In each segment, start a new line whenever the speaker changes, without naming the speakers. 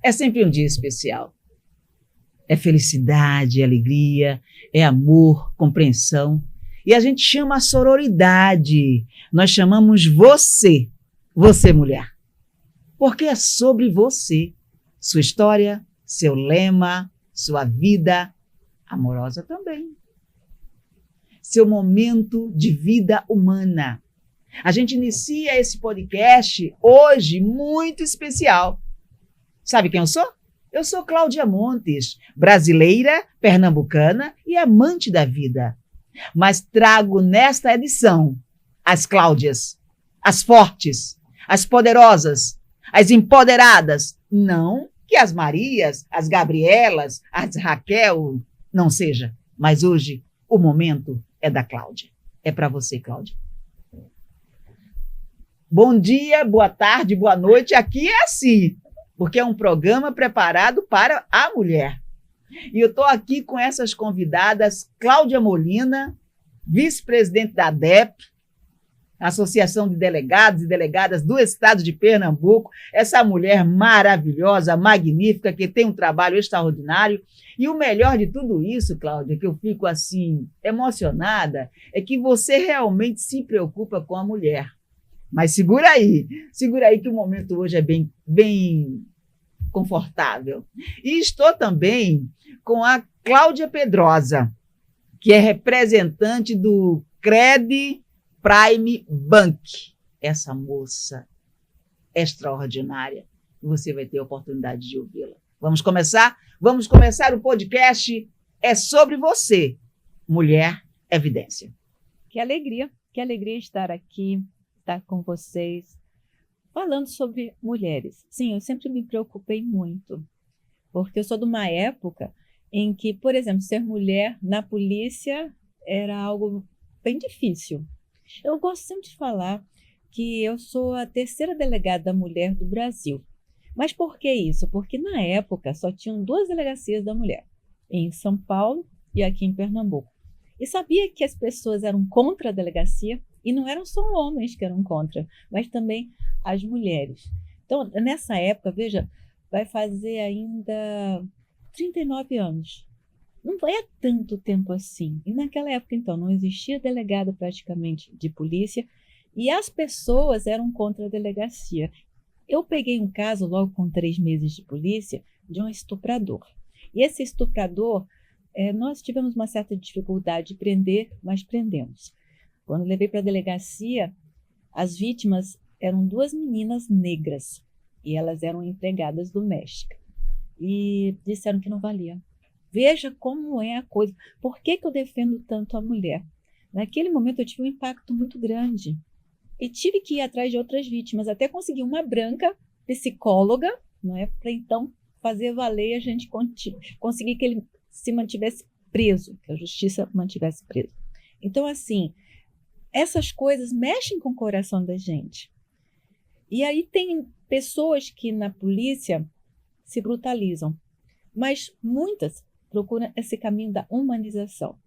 É sempre um dia especial. É felicidade, é alegria, é amor, compreensão. E a gente chama a sororidade. Nós chamamos você, você mulher. Porque é sobre você, sua história, seu lema, sua vida amorosa também. Seu momento de vida humana. A gente inicia esse podcast hoje muito especial. Sabe quem eu sou? Eu sou Cláudia Montes, brasileira, pernambucana e amante da vida. Mas trago nesta edição as Cláudias, as fortes, as poderosas, as empoderadas. Não que as Marias, as Gabrielas, as Raquel não seja, mas hoje o momento é da Cláudia. É para você, Cláudia. Bom dia, boa tarde, boa noite. Aqui é assim, porque é um programa preparado para a mulher. E eu estou aqui com essas convidadas, Cláudia Molina, vice-presidente da ADEP, Associação de Delegados e Delegadas do Estado de Pernambuco, essa mulher maravilhosa, magnífica, que tem um trabalho extraordinário. E o melhor de tudo isso, Cláudia, que eu fico assim emocionada, é que você realmente se preocupa com a mulher. Mas segura aí que o momento hoje é bem confortável. E estou também com a Cláudia Pedrosa, que é representante do Credit Prime Bank. Essa moça extraordinária. E você vai ter a oportunidade de ouvi-la. Vamos começar? Vamos começar o podcast. É sobre você, Mulher Evidência.
Que alegria estar aqui, estar com vocês, falando sobre mulheres. Sim, eu sempre me preocupei muito, porque eu sou de uma época em que, por exemplo, ser mulher na polícia era algo bem difícil. Eu gosto sempre de falar que eu sou a terceira delegada da mulher do Brasil. Mas por que isso? Porque na época só tinham 2 delegacias da mulher, em São Paulo e aqui em Pernambuco. E sabia que as pessoas eram contra a delegacia, e não eram só homens que eram contra, mas também as mulheres. Então, nessa época, veja, vai fazer ainda 39 anos. Não é tanto tempo assim. E naquela época, então, não existia delegado praticamente de polícia e as pessoas eram contra a delegacia. Eu peguei um caso, logo com 3 meses de polícia, de um estuprador. E esse estuprador, nós tivemos uma certa dificuldade de prender, mas prendemos. Quando levei para a delegacia, as vítimas eram 2 meninas negras e elas eram empregadas domésticas. E disseram que não valia. Veja como é a coisa. Por que eu defendo tanto a mulher? Naquele momento eu tive um impacto muito grande e tive que ir atrás de outras vítimas, até conseguir uma branca psicóloga, não é, para então fazer valer a gente conseguir que ele se mantivesse preso, que a justiça mantivesse preso. Então, assim, essas coisas mexem com o coração da gente. E aí tem pessoas que na polícia se brutalizam, mas muitas procuram esse caminho da humanização.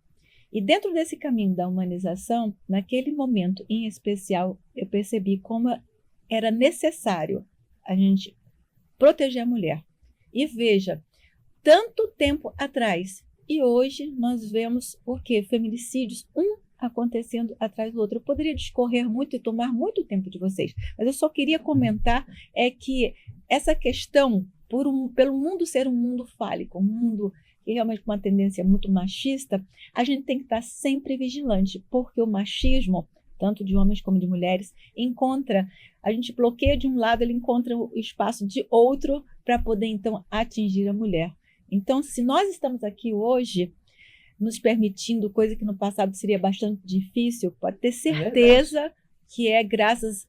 E dentro desse caminho da humanização, naquele momento em especial, eu percebi como era necessário a gente proteger a mulher. E veja, tanto tempo atrás, e hoje nós vemos o quê? Feminicídios, acontecendo atrás do outro. Eu poderia discorrer muito e tomar muito tempo de vocês, mas eu só queria comentar que essa questão, pelo mundo ser um mundo fálico, um mundo que realmente com uma tendência muito machista, a gente tem que estar sempre vigilante, porque o machismo, tanto de homens como de mulheres, a gente bloqueia de um lado, ele encontra o espaço de outro para poder, então, atingir a mulher. Então, se nós estamos aqui hoje, nos permitindo coisa que no passado seria bastante difícil, pode ter certeza que é graças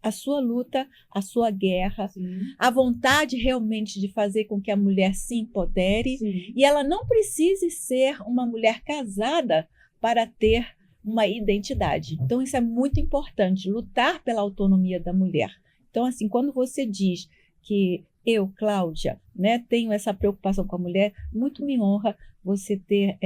à sua luta, à sua guerra, à vontade realmente de fazer com que a mulher se empodere. Sim. E ela não precise ser uma mulher casada para ter uma identidade. Então, isso é muito importante, lutar pela autonomia da mulher. Então, assim, quando você diz que eu, Cláudia, tenho essa preocupação com a mulher, muito me honra você ter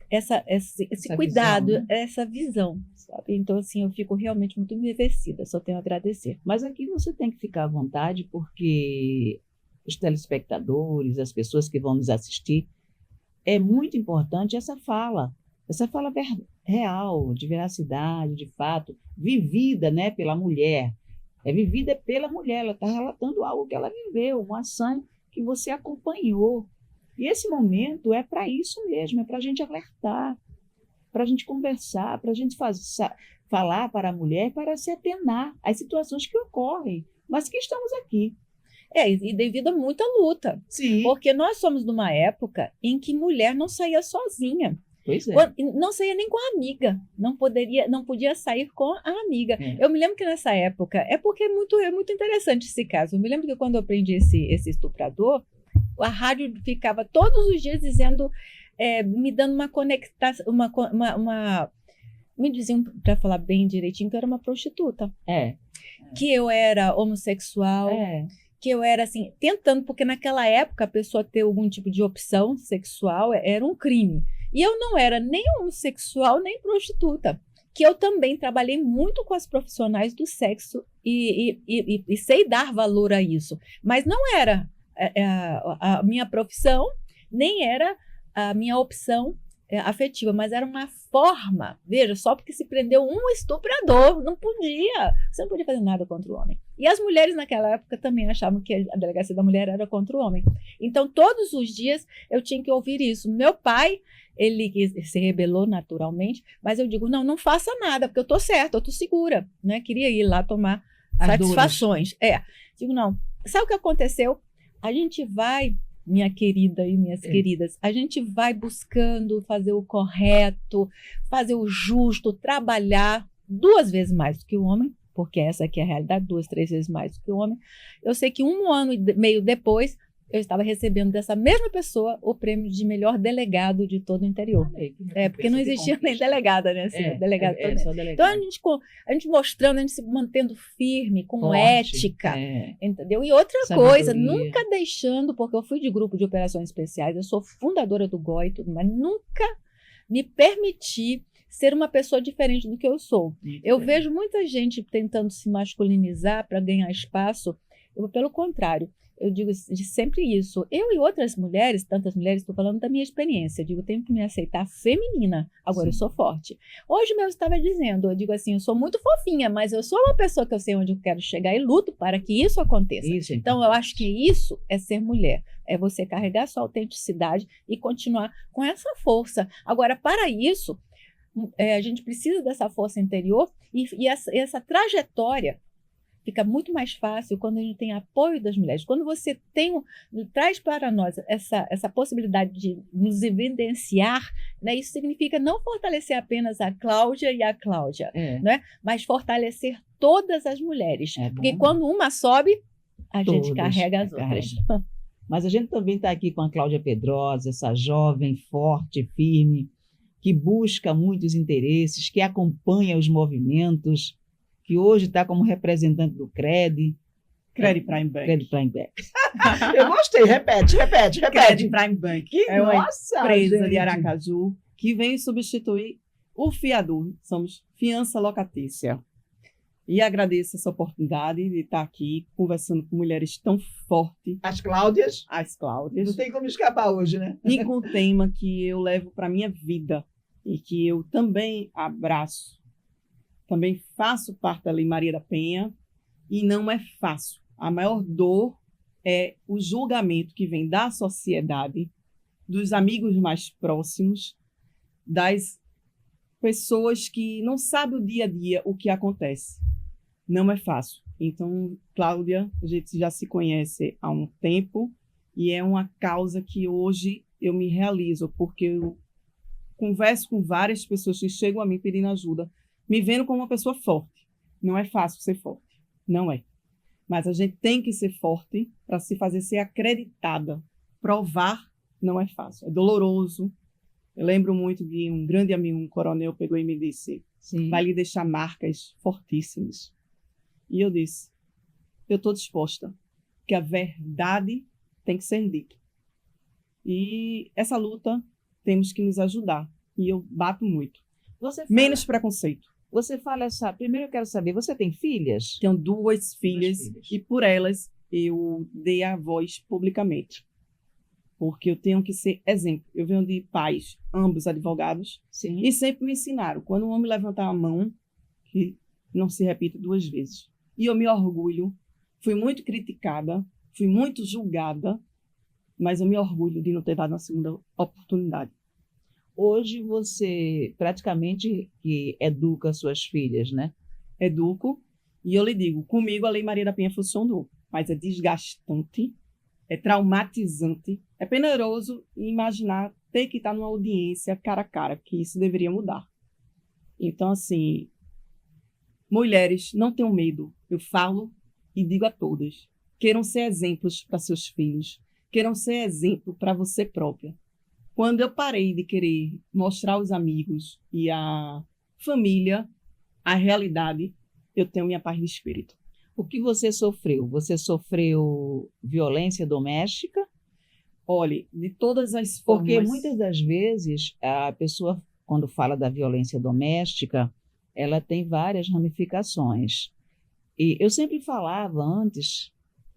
esse cuidado, visão, essa visão, sabe? Então, assim, eu fico realmente muito embevecida, só tenho a agradecer.
Mas aqui você tem que ficar à vontade, porque os telespectadores, as pessoas que vão nos assistir, é muito importante essa fala real, de veracidade, de fato, vivida, né, pela mulher. É vivida pela mulher, ela está relatando algo que ela viveu, uma ação que você acompanhou. E esse momento é para isso mesmo, é para a gente alertar, para a gente conversar, para a gente falar para a mulher, para se atenar às situações que ocorrem, mas que estamos aqui.
E devido a muita luta.
Sim.
Porque nós somos numa época em que mulher não saía sozinha.
Pois é.
Não saía nem com a amiga. Não podia sair com a amiga.
É.
Eu me lembro que nessa época, porque é muito interessante esse caso. Eu me lembro que quando eu aprendi esse estuprador, a rádio ficava todos os dias dizendo, me dando uma conectação, me diziam, para falar bem direitinho, que eu era uma prostituta. Que eu era homossexual. Que eu era assim, tentando, porque naquela época a pessoa ter algum tipo de opção sexual era um crime. E eu não era nem homossexual, nem prostituta. Que eu também trabalhei muito com as profissionais do sexo e sei dar valor a isso. Mas não era a minha profissão, nem era a minha opção afetiva, mas era uma forma, veja, só porque se prendeu um estuprador, você não podia fazer nada contra o homem. E as mulheres naquela época também achavam que a delegacia da mulher era contra o homem. Então, todos os dias eu tinha que ouvir isso. Meu pai, ele se rebelou naturalmente, mas eu digo, não faça nada, porque eu estou certa, eu estou segura, né? Queria ir lá tomar satisfações. Digo, não. Sabe o que aconteceu? A gente vai, minha querida e minhas queridas, a gente vai buscando fazer o correto, fazer o justo, trabalhar 2 vezes mais do que o homem, porque essa aqui é a realidade, 2, 3 vezes mais do que o homem. Eu sei que 1 ano e meio depois, eu estava recebendo dessa mesma pessoa o prêmio de melhor delegado de todo o interior. Porque não existia nem delegada, né? Assim, delegado
só delegado.
Então, a gente mostrando, a gente se mantendo firme, com
Forte,
ética, entendeu? E outra coisa,
Sabedoria.
nunca deixando, porque eu fui de grupo de operações especiais, eu sou fundadora do GOI e tudo, mas nunca me permiti ser uma pessoa diferente do que eu sou. Eu vejo muita gente tentando se masculinizar para ganhar espaço. Pelo contrário, eu digo sempre isso. Eu e outras mulheres, tantas mulheres, estou falando da minha experiência. Eu digo, tenho que me aceitar feminina. Agora, eu sou forte. Hoje mesmo eu estava dizendo, eu digo assim, eu sou muito fofinha, mas eu sou uma pessoa que eu sei onde eu quero chegar e luto para que isso aconteça. Então, eu acho que isso é ser mulher. É você carregar sua autenticidade e continuar com essa força. Agora, para isso, a gente precisa dessa força interior e essa trajetória fica muito mais fácil quando a gente tem apoio das mulheres. Quando você traz para nós essa possibilidade de nos evidenciar, né, isso significa não fortalecer apenas a Cláudia e a Cláudia, né, mas fortalecer todas as mulheres. Porque quando uma sobe, a gente carrega as outras.
Mas a gente também está aqui com a Cláudia Pedrosa, essa jovem, forte, firme, que busca muitos interesses, que acompanha os movimentos, que hoje está como representante do Credit
Prime Bank.
Eu gostei, repete.
Credit Prime Bank é uma empresa
gente.
de Aracaju que vem substituir o fiador. Somos fiança locatícia. E agradeço essa oportunidade de estar aqui conversando com mulheres tão fortes.
As Cláudias.
Não
tem como escapar hoje, né?
E com um tema que eu levo para a minha vida e que eu também abraço. Também faço parte da Lei Maria da Penha e não é fácil. A maior dor é o julgamento que vem da sociedade, dos amigos mais próximos, das pessoas que não sabem o dia a dia o que acontece. Não é fácil. Então, Cláudia, a gente já se conhece há um tempo e é uma causa que hoje eu me realizo, porque eu converso com várias pessoas que chegam a mim pedindo ajuda, me vendo como uma pessoa forte. Não é fácil ser forte. Não é. Mas a gente tem que ser forte para se fazer ser acreditada. Provar não é fácil. É doloroso. Eu lembro muito de um grande amigo, um coronel, pegou e me disse, vai lhe deixar marcas fortíssimas. E eu disse, eu estou disposta, porque a verdade tem que ser dita. E essa luta temos que nos ajudar. E eu bato muito. Menos preconceito.
Você fala primeiro eu quero saber, você tem filhas?
Tenho 2 filhas e por elas eu dei a voz publicamente, porque eu tenho que ser exemplo. Eu venho de pais, ambos advogados,
Sim.
e sempre me ensinaram, quando um homem levantar a mão, que não se repita 2 vezes. E eu me orgulho, fui muito criticada, fui muito julgada, mas eu me orgulho de não ter dado uma segunda oportunidade.
Hoje você praticamente que educa suas filhas, né?
Educo, e eu lhe digo, comigo a Lei Maria da Penha funcionou, mas é desgastante, é traumatizante, é peneroso imaginar ter que estar numa audiência cara a cara, que isso deveria mudar. Então, assim, mulheres, não tenham medo. Eu falo e digo a todas, queiram ser exemplos para seus filhos, queiram ser exemplo para você própria. Quando eu parei de querer mostrar aos amigos e à família a realidade, eu tenho minha paz de espírito.
O que você sofreu? Você sofreu violência doméstica?
Olhe, de todas as formas...
Porque muitas das vezes a pessoa, quando fala da violência doméstica, ela tem várias ramificações. E eu sempre falava antes,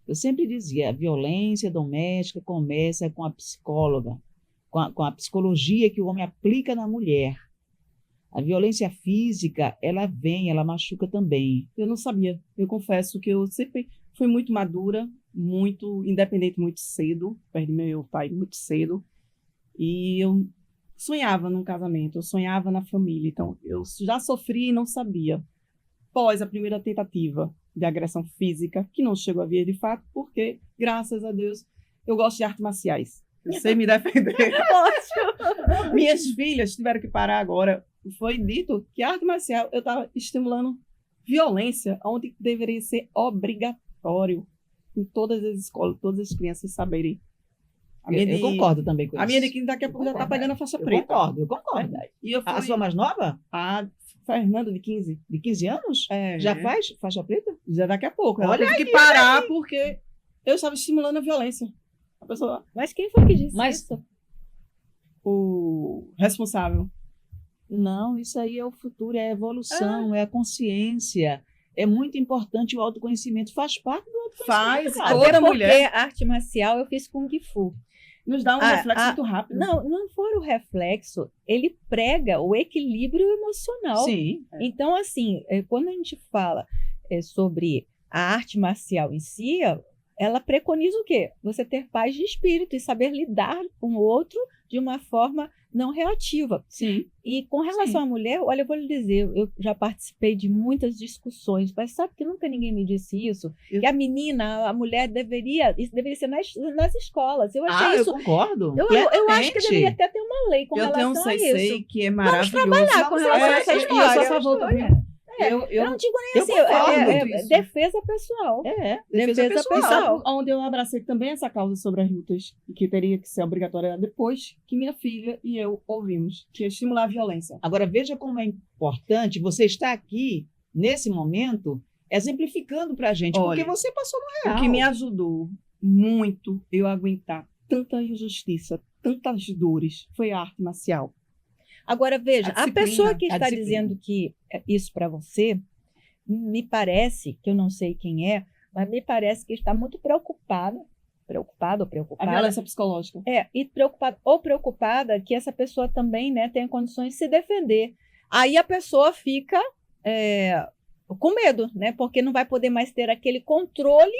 eu sempre dizia, a violência doméstica começa com a psicóloga, com a psicologia que o homem aplica na mulher. A violência física, ela vem, ela machuca também.
Eu não sabia. Eu confesso que eu sempre fui muito madura, muito independente muito cedo. Perdi meu pai muito cedo. E eu sonhava num casamento, eu sonhava na família. Então, eu já sofri e não sabia. Após a primeira tentativa de agressão física, que não chegou a vir de fato, porque, graças a Deus, eu gosto de artes marciais. Eu sei me defender.
Ótimo!
Minhas filhas tiveram que parar agora. Foi dito que a arte marcial eu estava estimulando violência, onde deveria ser obrigatório em todas as escolas, todas as crianças saberem.
Eu concordo também com isso.
A minha de 15 daqui a pouco já está pegando a faixa preta.
Eu concordo.
E eu fui,
A sua mais nova?
a Fernanda, de 15.
De 15 anos?
É,
Já faz faixa preta?
Já daqui a pouco. Ela
Olha
teve que
aí,
parar porque eu estava estimulando a violência. A pessoa,
Mas quem foi que disse
Mas-
isso?
o responsável.
Não, isso aí é o futuro, é a evolução, é a consciência. É muito importante o autoconhecimento, faz parte do autoconhecimento.
Faz
cara.
toda
Até porque
mulher.
arte marcial eu fiz Kung Fu.
Nos dá um reflexo muito rápido.
Não for o reflexo, ele prega o equilíbrio emocional.
Sim.
Então, assim, quando a gente fala sobre a arte marcial em si, ela preconiza o quê? Você ter paz de espírito e saber lidar com o outro de uma forma não reativa.
Sim.
E com relação à mulher, olha, eu vou lhe dizer, eu já participei de muitas discussões, mas sabe que nunca ninguém me disse isso? Que a menina, a mulher isso deveria ser nas escolas. Eu achei
Eu
isso.
concordo.
Eu acho que
plenamente.
deveria até ter uma lei com
Eu tenho um
relação a
sensei
isso.
que é
Vamos
maravilhoso.
trabalhar com relação a essa
E eu sou
história.
a favor do
Eu não digo nem
eu
assim,
concordo
é
com isso.
defesa pessoal.
Defesa
E
pessoal.
sabe onde eu abracei também essa causa sobre as lutas, e que teria que ser obrigatória depois que minha filha e eu ouvimos, que é estimular a violência.
Agora, veja como é importante você estar aqui, nesse momento, exemplificando para a gente,
Olha,
porque você passou no real.
O que me ajudou muito eu aguentar tanta injustiça, tantas dores, foi a arte marcial.
Agora, veja,
A
a
disciplina,
pessoa que
a
está
disciplina.
dizendo que isso para você, me parece, que eu não sei quem é, mas me parece que está muito preocupado ou
A
preocupada.
violência psicológica.
E preocupada que essa pessoa também, né, tenha condições de se defender. Aí a pessoa fica com medo, né, porque não vai poder mais ter aquele controle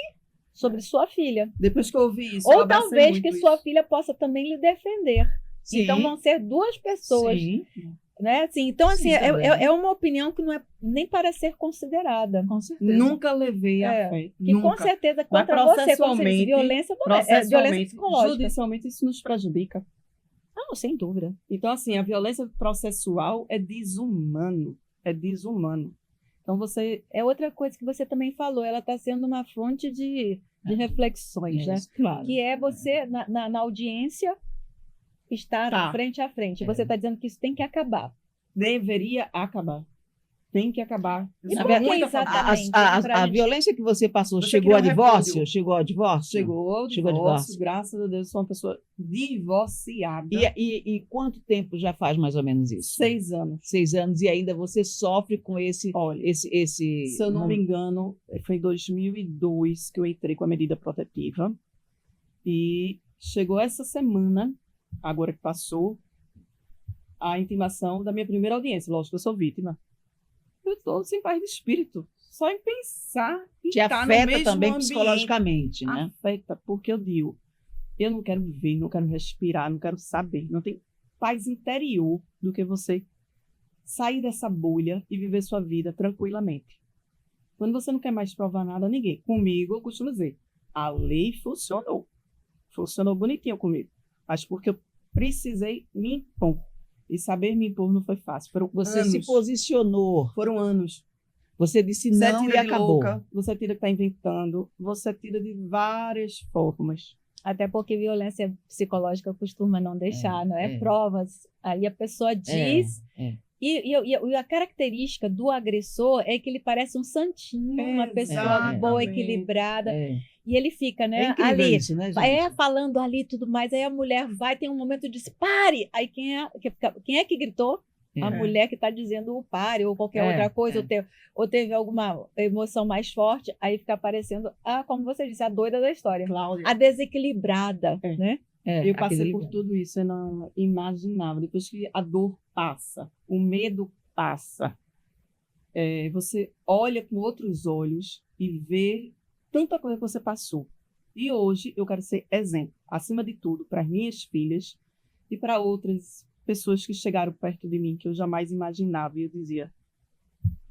sobre sua filha.
Depois que eu ouvi isso, eu
Ou
abracei
talvez
muito
que
isso.
sua filha possa também lhe defender.
Sim.
Então vão ser duas pessoas,
Sim,
né? Assim, então, assim,
Sim, também.
é uma opinião que não é nem para ser considerada.
com certeza.
Nunca levei a fé.
Que
Nunca.
com certeza
Mas
contra você, como você disse,
processualmente,
violência
Processualmente,
psicológica.
judicialmente, isso nos prejudica.
Não, sem dúvida.
Então, assim, a violência processual é desumano. É desumano. Então, você...
É outra coisa que você também falou, ela está sendo uma fonte de reflexões, né?
Isso, claro.
Que é você, na audiência, estar
Tá.
frente a frente. Você está dizendo que isso tem que acabar.
deveria acabar. tem que acabar. Eu
E
sou
por que
muito a favor.
exatamente? Pra
A
gente-
violência que você passou
Você
chegou a
queria um
divórcio?
repúdio.
Chegou ao divórcio?
Chegou ao
Chegou ao
divórcio,
divórcio.
graças a Deus, sou uma pessoa divorciada.
E quanto tempo já faz mais ou menos isso?
6 anos.
6 anos e ainda você sofre com
Olha,
esse
se eu não me engano, foi em 2002 que eu entrei com a medida protetiva. E chegou essa semana, agora que passou, a intimação da minha primeira audiência. Lógico que eu sou vítima. Eu estou sem paz de espírito. Só em pensar em
te
estar no
afeta
mesmo
também
ambiente.
psicologicamente, né?
Afeta, porque eu digo, eu não quero ver, não quero respirar, não quero saber. Não tem paz interior do que você sair dessa bolha e viver sua vida tranquilamente. Quando você não quer mais provar nada a ninguém. Comigo, eu costumo dizer, a lei funcionou. Funcionou bonitinho comigo. Mas porque eu precisei me impor. E saber me impor não foi fácil. Foram
Você
anos.
se posicionou,
Foram anos.
você disse
Você
não
tira
e
de
acabou.
louca, você tira que está inventando, você tira de várias formas.
Até porque violência psicológica costuma não deixar, não é?
é.
Provas. Aí a pessoa diz.
é.
E a característica do agressor é que ele parece um santinho, uma pessoa boa,
exatamente.
equilibrada.
É.
E ele fica, né?
É incrível
ali.
isso, né, gente?
Falando ali e tudo mais. Aí a mulher vai, tem um momento de pare. Aí quem é que gritou? A
É.
mulher que está dizendo o pare ou qualquer
É,
outra coisa,
é.
ou teve alguma emoção mais forte, aí fica aparecendo, como você disse, a doida da história.
Cláudia,
A desequilibrada,
É.
né?
É,
eu passei
aquele-
por tudo isso, eu não imaginava. Depois que a dor passa, o medo passa, você olha com outros olhos e vê tanta coisa que você passou. E hoje eu quero ser exemplo, acima de tudo, para as minhas filhas e para outras pessoas que chegaram perto de mim que eu jamais imaginava. E eu dizia,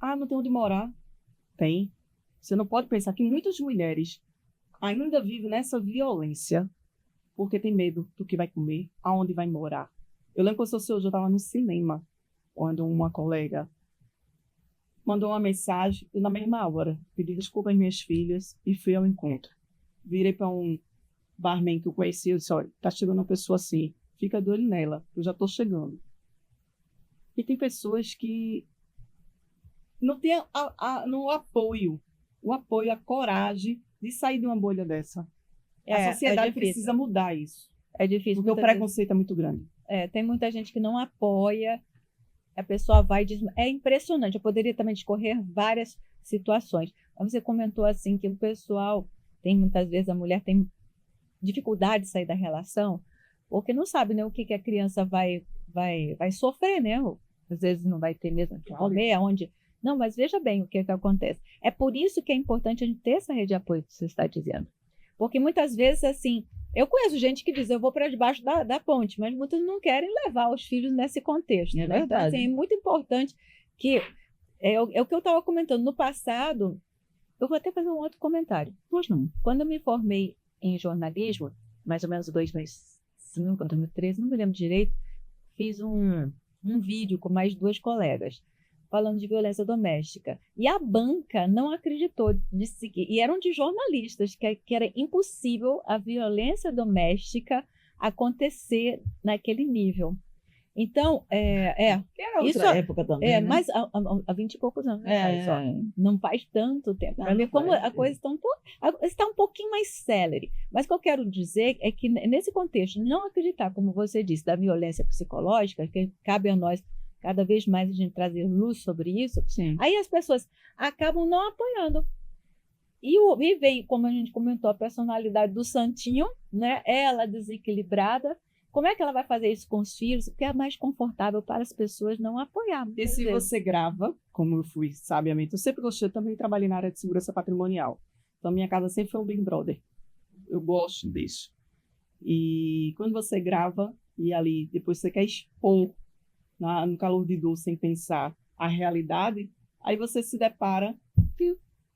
não tem onde morar? Tem. Você não pode pensar que muitas mulheres ainda vivem nessa violência porque tem medo do que vai comer, aonde vai morar. Eu lembro que hoje eu estava no cinema, quando uma colega mandou uma mensagem e na mesma hora pedi desculpa às minhas filhas e fui ao encontro. Virei para um barman que eu conhecia e disse, olha, tá chegando uma pessoa assim, fica de olho nela, eu já estou chegando. E tem pessoas que não têm no apoio, a coragem de sair de uma bolha dessa. A sociedade
difícil.
precisa mudar isso.
É difícil.
Porque o
muitas
preconceito é muito grande.
vezes. Tem muita gente que não apoia, a pessoa vai e diz. É impressionante, eu poderia também discorrer várias situações. Mas você comentou assim que o pessoal muitas vezes a mulher tem dificuldade de sair da relação, porque não sabe, né, o que a criança vai sofrer, né? Às vezes não vai ter mesmo que comer, aonde. Não, mas veja bem o que acontece. É por isso que é importante a gente ter essa rede de apoio que você está dizendo. Porque muitas vezes, assim, eu conheço gente que diz, eu vou para debaixo da ponte, mas muitas não querem levar os filhos nesse contexto.
É
né? Então,
verdade.
assim, é muito importante que, é o que eu estava comentando, no passado, eu vou até fazer um outro comentário.
Pois não.
Quando eu me formei em jornalismo, mais ou menos 2005, 2013, não me lembro direito, fiz um vídeo com mais 2 colegas, falando de violência doméstica. E a banca não acreditou, disse que, e eram de jornalistas, que era impossível a violência doméstica acontecer naquele nível. Então,
Era outra
Isso-
época também, né?
mas há 20 e poucos anos atrás, só. Não faz tanto tempo.
Não,
Para ver
não
como
faz.
a coisa está um pouquinho mais célere. Mas o que eu quero dizer é que, nesse contexto, não acreditar, como você disse, da violência psicológica, que cabe a nós, cada vez mais, a gente trazer luz sobre isso,
Sim.
aí as pessoas acabam não apoiando. E vem, como a gente comentou, a personalidade do santinho, né? Ela desequilibrada. Como é que ela vai fazer isso com os filhos? Porque é mais confortável para as pessoas não apoiar.
E
muitas
se
vezes.
você grava, como eu fui sabiamente, eu sempre gostei, eu também trabalhei na área de segurança patrimonial. Então, minha casa sempre foi um Big Brother. Eu gosto disso. E quando você grava, e ali depois você quer expor no calor de dor, sem pensar a realidade, aí você se depara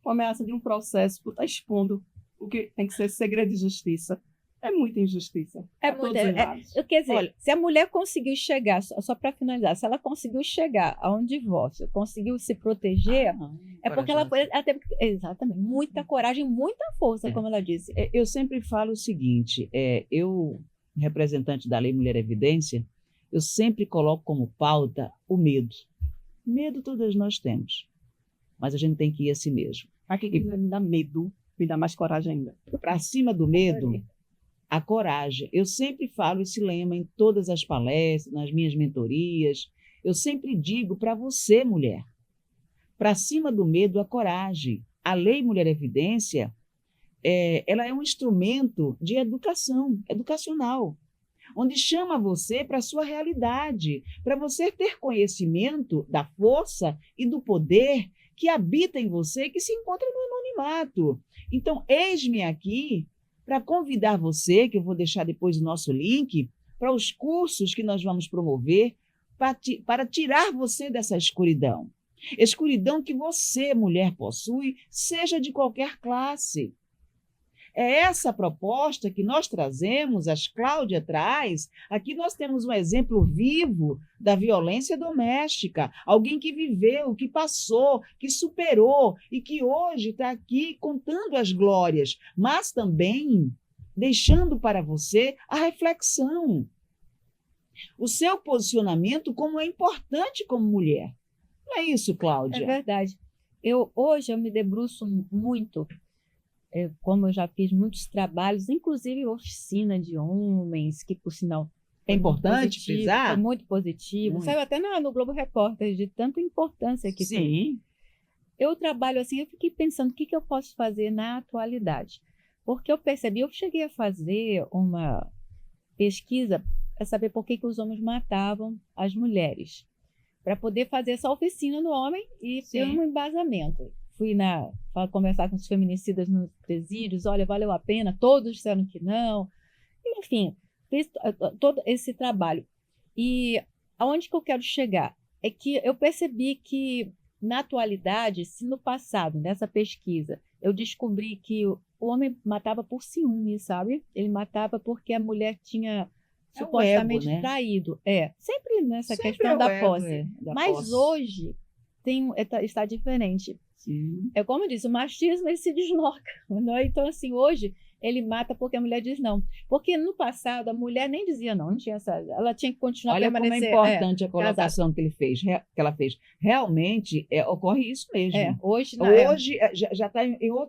com a ameaça de um processo por estar expondo o que tem que ser segredo de justiça. É muita injustiça.
É
a todos
muita-
os lados.
Quer dizer,
Olha-
se a mulher conseguiu chegar, só para finalizar, se ela conseguiu chegar a um divórcio, conseguiu se proteger, é porque ela teve exatamente muita coragem, muita força,
É.
como ela disse.
Eu sempre falo o seguinte, eu, representante da Lei Mulher Evidência, eu sempre coloco como pauta o medo. Medo todas nós temos, mas a gente tem que ir a si mesmo.
Mas que me dá medo, me dá mais coragem ainda.
Para cima do medo, a coragem. Eu sempre falo esse lema em todas as palestras, nas minhas mentorias. Eu sempre digo para você, mulher, para cima do medo, a coragem. A Lei Mulher Evidência, ela é um instrumento de educação, educacional, onde chama você para a sua realidade, para você ter conhecimento da força e do poder que habita em você, que se encontra no anonimato. Então, eis-me aqui para convidar você, que eu vou deixar depois o nosso link, para os cursos que nós vamos promover, para tirar você dessa escuridão. Escuridão que você, mulher, possui, seja de qualquer classe. É essa proposta que nós trazemos, as Cláudia traz. Aqui nós temos um exemplo vivo da violência doméstica, alguém que viveu, que passou, que superou e que hoje está aqui contando as glórias, mas também deixando para você a reflexão. O seu posicionamento como é importante como mulher. Não é isso, Cláudia?
É verdade. Hoje eu me debruço muito, como eu já fiz muitos trabalhos, inclusive oficina de homens, que por sinal
é importante frisar.
Foi muito positivo.
Muito.
Saiu até no Globo Repórter de tanta importância que tem.
Sim.
Eu trabalho assim, eu fiquei pensando o que eu posso fazer na atualidade. Porque eu percebi, eu cheguei a fazer uma pesquisa para saber por que os homens matavam as mulheres, para poder fazer essa oficina no homem e ter um embasamento. Fui conversar com os feminicidas nos presídios, olha, valeu a pena, todos disseram que não. Enfim, fiz todo esse trabalho. E aonde que eu quero chegar? É que eu percebi que, na atualidade, se no passado, nessa pesquisa, eu descobri que o homem matava por ciúme, sabe? Ele matava porque a mulher tinha supostamente
ego, né?
traído. Sempre nessa
Sempre
questão da
ego,
posse. Mas hoje está diferente.
Sim.
É como eu disse, o machismo ele se desloca. Né? Então, assim, hoje ele mata porque a mulher diz não. Porque no passado a mulher nem dizia não tinha ela tinha que continuar a permanecer.
Olha como é importante a colocação que ela fez. Realmente ocorre isso mesmo.
Hoje
já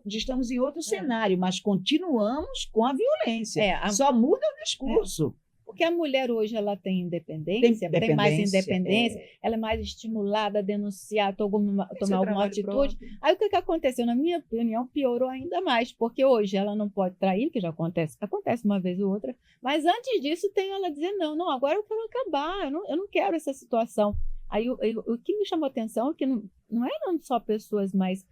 estamos em outro cenário, mas continuamos com a violência. Só muda o discurso.
Porque a mulher hoje ela tem independência, tem mais independência, ela é mais estimulada a denunciar, tomar alguma atitude. Aí o que aconteceu? Na minha opinião, piorou ainda mais, porque hoje ela não pode trair, que já acontece uma vez ou outra, mas antes disso tem ela dizer não, agora eu quero acabar, eu não quero essa situação. Aí o que me chamou a atenção é que não eram só pessoas mais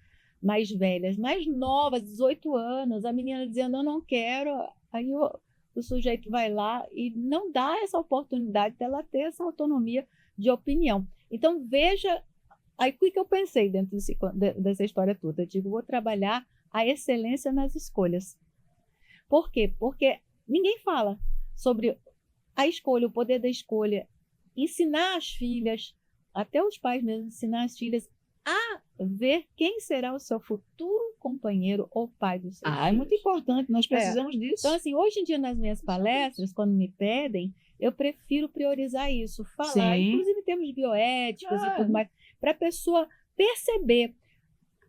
velhas, mais novas, 18 anos, a menina dizendo eu não quero, aí o sujeito vai lá e não dá essa oportunidade dela ter essa autonomia de opinião. Então, veja, aí o que eu pensei dentro dessa história toda? Eu digo, vou trabalhar a excelência nas escolhas. Por quê? Porque ninguém fala sobre a escolha, o poder da escolha. Ensinar as filhas, até os pais mesmo, ensinar as filhas a ver quem será o seu futuro companheiro ou pai dos seus filhos.
É muito importante, nós precisamos disso.
Então, assim, hoje em dia, nas minhas palestras, quando me pedem, eu prefiro priorizar isso, falar, inclusive em termos de bioéticos e tudo mais, para a pessoa perceber.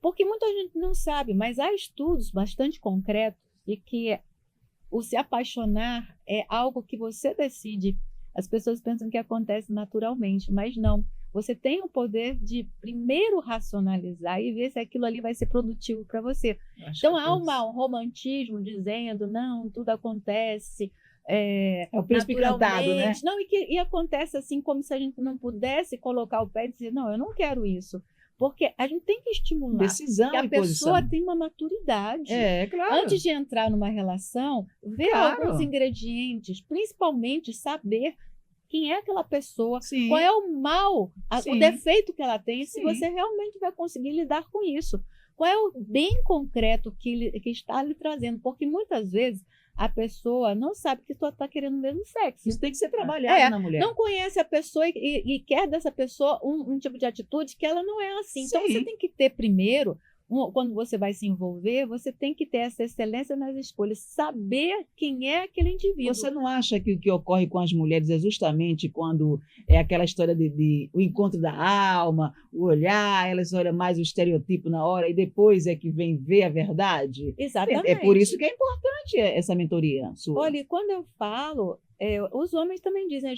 Porque muita gente não sabe, mas há estudos bastante concretos de que o se apaixonar é algo que você decide. As pessoas pensam que acontece naturalmente, mas não. Você tem o poder de primeiro racionalizar e ver se aquilo ali vai ser produtivo para você. Então há um romantismo dizendo, não, tudo acontece
o príncipe encantado, né?
Não, e acontece assim como se a gente não pudesse colocar o pé e dizer, não, eu não quero isso. Porque a gente tem que estimular.
Decisão
que a
e
pessoa
posição.
tem uma maturidade.
Claro.
Antes de entrar numa relação, ver alguns ingredientes, principalmente saber quem é aquela pessoa, qual é o mal, o defeito que ela tem, se você realmente vai conseguir lidar com isso. Qual é o bem concreto que está lhe trazendo? Porque muitas vezes a pessoa não sabe que tu está querendo o mesmo sexo.
Isso tem que ser trabalhado na mulher.
Não conhece a pessoa e quer dessa pessoa um tipo de atitude que ela não é assim. Então você tem que ter primeiro quando você vai se envolver, você tem que ter essa excelência nas escolhas, saber quem é aquele indivíduo.
Você não acha que o que ocorre com as mulheres é justamente quando é aquela história de o encontro da alma, o olhar, elas olham mais o estereotipo na hora e depois é que vem ver a verdade?
Exatamente.
É por isso que é importante essa mentoria sua.
Olha, quando eu falo, os homens também dizem,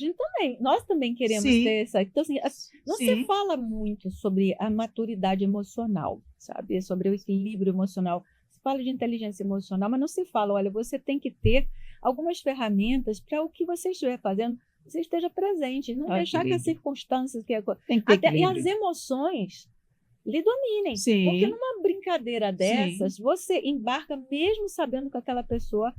nós também queremos
Sim.
ter essa. Então, assim, não
Sim.
se fala muito sobre a maturidade emocional, sabe? Sobre o equilíbrio emocional. Se fala de inteligência emocional, mas não se fala, olha, você tem que ter algumas ferramentas para o que você estiver fazendo, você esteja presente, não deixar que as circunstâncias,
tem que ter
e as
equilíbrio.
emoções lhe dominem.
Sim.
Porque numa brincadeira dessas, você embarca mesmo sabendo que aquela pessoa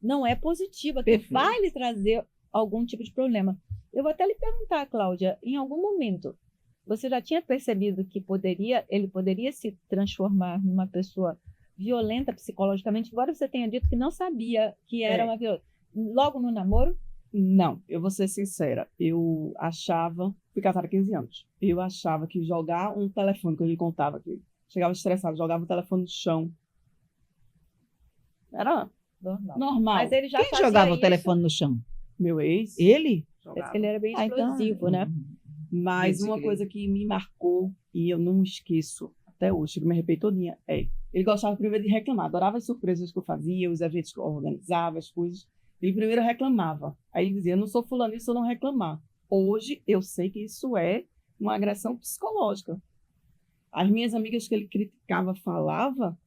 não é positiva, que
Perfeito.
vai lhe trazer algum tipo de problema. Eu vou até lhe perguntar, Cláudia, em algum momento, você já tinha percebido que ele poderia se transformar numa pessoa violenta psicologicamente, embora você tenha dito que não sabia que era uma violência? Logo no namoro?
Não, eu vou ser sincera. Fui casada há 15 anos. Eu achava que jogar um telefone, que eu lhe contava, que chegava estressado, jogava o telefone no chão, era normal.
Mas ele já
Quem
fazia
jogava o
isso.
telefone no chão?
Meu ex
Ele?
Parece que ele era bem
então,
explosivo, né?
Mas uma
Desequilíbrio.
coisa que me marcou e eu não esqueço até hoje, que me arrependo todinha, ele gostava primeiro de reclamar, adorava as surpresas que eu fazia, os eventos que eu organizava, as coisas. Ele primeiro reclamava. Aí ele dizia, eu não sou fulano se eu não reclamar. Hoje eu sei que isso é uma agressão psicológica. As minhas amigas que ele criticava, falava,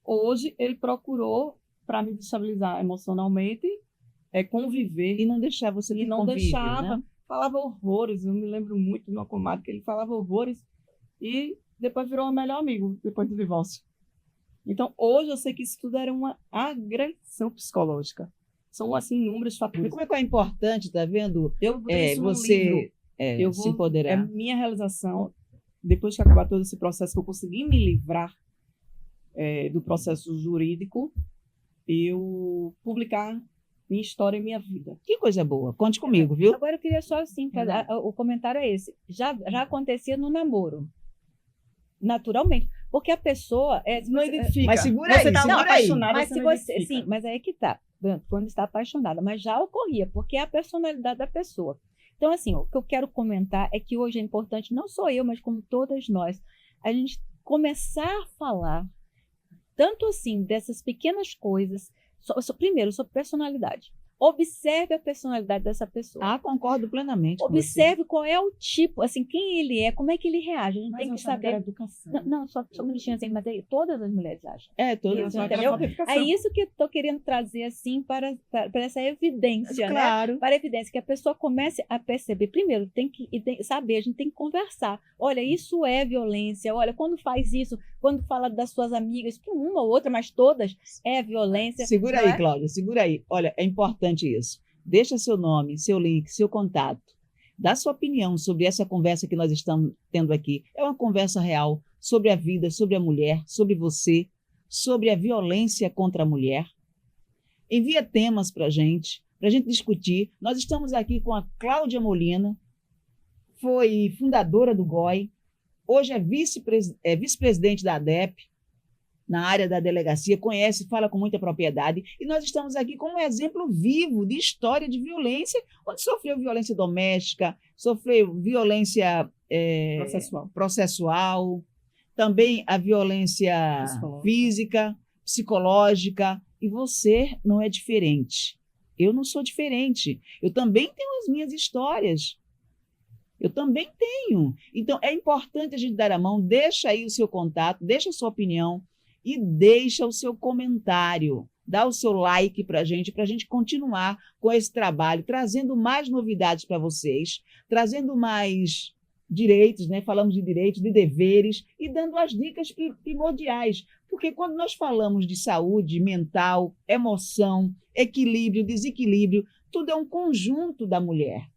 hoje ele procurou, para me destabilizar emocionalmente, conviver.
E não deixar você ter
E não
convívio,
deixava,
né?
falava horrores. Eu me lembro muito de uma comadre que ele falava horrores e depois virou o melhor amigo, depois do divórcio. Então, hoje eu sei que isso tudo era uma agressão psicológica. São, assim, inúmeros
E
fatores.
como é que é importante, tá vendo?
Eu botei isso num livro.
Você
Eu
se
vou,
empoderar.
minha realização, depois que acabar todo esse processo, que eu consegui me livrar do processo jurídico, eu publicar minha história e minha vida.
Que coisa boa. Conte comigo, viu?
Agora eu queria só assim, o comentário é esse. Já acontecia no namoro. Naturalmente. Porque a pessoa
Não identifica.
Mas segura aí,
Você tá
segura aí.
apaixonada,
Mas
você
se
não
você,
identifica.
sim, mas aí que tá. Quando está apaixonada, mas já ocorria, porque é a personalidade da pessoa. Então, assim, o que eu quero comentar é que hoje é importante, não só eu, mas como todas nós, a gente começar a falar, tanto assim, dessas pequenas coisas, primeiro, sobre personalidade. Observe a personalidade dessa pessoa.
Ah, concordo plenamente com você.
Observe qual é o tipo, assim, quem ele é, como é que ele reage. A gente
Mas
tem
eu
que
achava que era
saber.
educação.
Não, só um minutinho assim, mas aí todas as mulheres acham.
Todas
Isso,
as
entendeu?
educação.
É isso que eu estou querendo trazer, assim, para essa evidência, né?
Claro.
Para a evidência, que a pessoa comece a perceber. Primeiro, tem que saber, a gente tem que conversar. Olha, isso é violência. Olha, quando faz isso, quando fala das suas amigas, que uma ou outra, mas todas, é violência.
Segura
não
aí,
é?
Cláudia, segura aí. Olha, é importante isso. Deixa seu nome, seu link, seu contato. Dá sua opinião sobre essa conversa que nós estamos tendo aqui. É uma conversa real sobre a vida, sobre a mulher, sobre você, sobre a violência contra a mulher. Envia temas para a gente discutir. Nós estamos aqui com a Cláudia Molina, foi fundadora do GOI, hoje é vice-presidente da ADEP, na área da delegacia, conhece, fala com muita propriedade, e nós estamos aqui com um exemplo vivo de história de violência, onde sofreu violência doméstica, sofreu violência processual, também a violência física, psicológica, e você não é diferente. Eu não sou diferente. Eu também tenho as minhas histórias. Eu também tenho. Então, é importante a gente dar a mão, deixa aí o seu contato, deixa a sua opinião, e deixa o seu comentário, dá o seu like para a gente continuar com esse trabalho, trazendo mais novidades para vocês, trazendo mais direitos, né? Falamos de direitos, de deveres e dando as dicas primordiais, porque quando nós falamos de saúde mental, emoção, equilíbrio, desequilíbrio, tudo é um conjunto da mulher.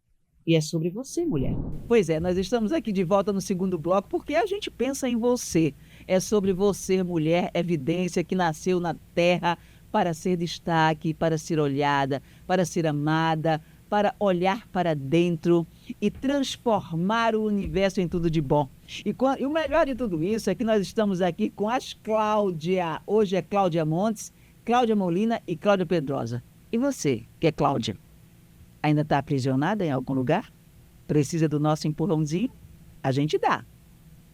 E é sobre você, mulher. Pois é, nós estamos aqui de volta no segundo bloco porque a gente pensa em você. É sobre você, mulher, evidência que nasceu na terra para ser destaque, para ser olhada, para ser amada, para olhar para dentro e transformar o universo em tudo de bom. E o melhor de tudo isso é que nós estamos aqui com as Cláudia. Hoje é Cláudia Montes, Cláudia Molina e Cláudia Pedrosa. E você, que é Cláudia, ainda está aprisionada em algum lugar? Precisa do nosso empurrãozinho? A gente dá.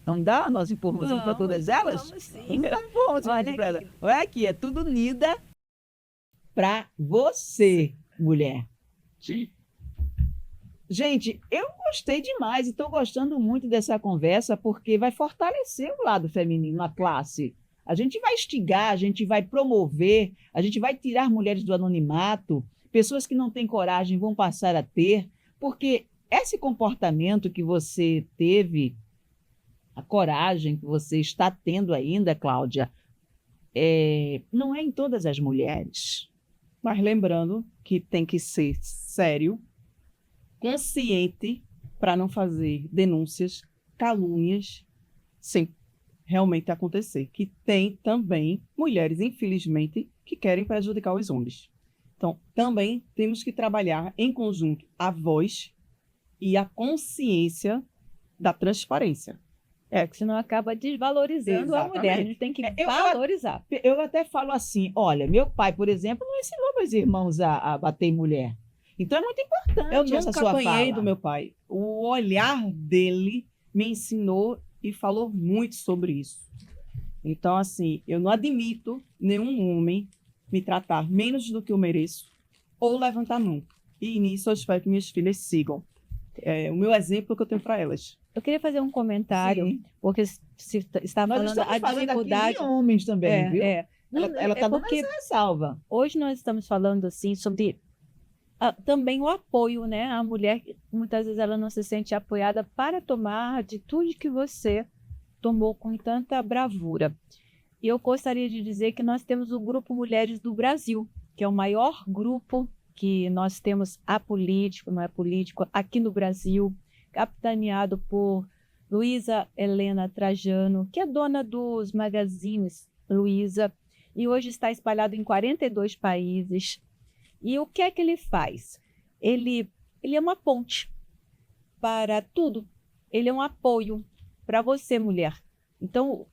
Não dá o nosso empurrãozinho para todas elas?
Vamos sim.
Dá um empurrãozinho para elas. Olha aqui, é tudo unida para você, mulher. Gente, eu gostei demais e estou gostando muito dessa conversa porque vai fortalecer o lado feminino na classe. A gente vai instigar, a gente vai promover, a gente vai tirar mulheres do anonimato, pessoas que não têm coragem vão passar a ter, porque esse comportamento que você teve, a coragem que você está tendo ainda, Cláudia, não é em todas as mulheres.
Mas lembrando que tem que ser sério, consciente, para não fazer denúncias, calúnias, sem realmente acontecer. Que tem também mulheres, infelizmente, que querem prejudicar os homens. Então, também temos que trabalhar em conjunto a voz e a consciência da transparência.
Que senão acaba desvalorizando a mulher. A gente tem que valorizar.
Eu até falo assim, olha, meu pai, por exemplo, não ensinou meus irmãos a bater em mulher. Então é muito importante
Eu
essa
nunca
sua
apanhei
fala.
do meu pai. O olhar dele me ensinou e falou muito sobre isso. Então, assim, eu não admito nenhum homem me tratar menos do que eu mereço ou levantar a mão. E nisso eu espero que minhas filhas sigam. É o meu exemplo que eu tenho para elas.
Eu queria fazer um comentário,
Sim.
porque se está
Nós
falando
estamos
a
falando
dificuldade.
aqui de homens também, viu? Ela está dando
porque
essa ressalva.
hoje nós estamos falando assim sobre também o apoio, né? A mulher, muitas vezes ela não se sente apoiada para tomar a atitude que você tomou com tanta bravura. E eu gostaria de dizer que nós temos o Grupo Mulheres do Brasil, que é o maior grupo que nós temos apolítico, não é político, aqui no Brasil, capitaneado por Luísa Helena Trajano, que é dona dos magazines Luísa, e hoje está espalhado em 42 países. E o que é que ele faz? Ele é uma ponte para tudo. Ele é um apoio para você, mulher. Então,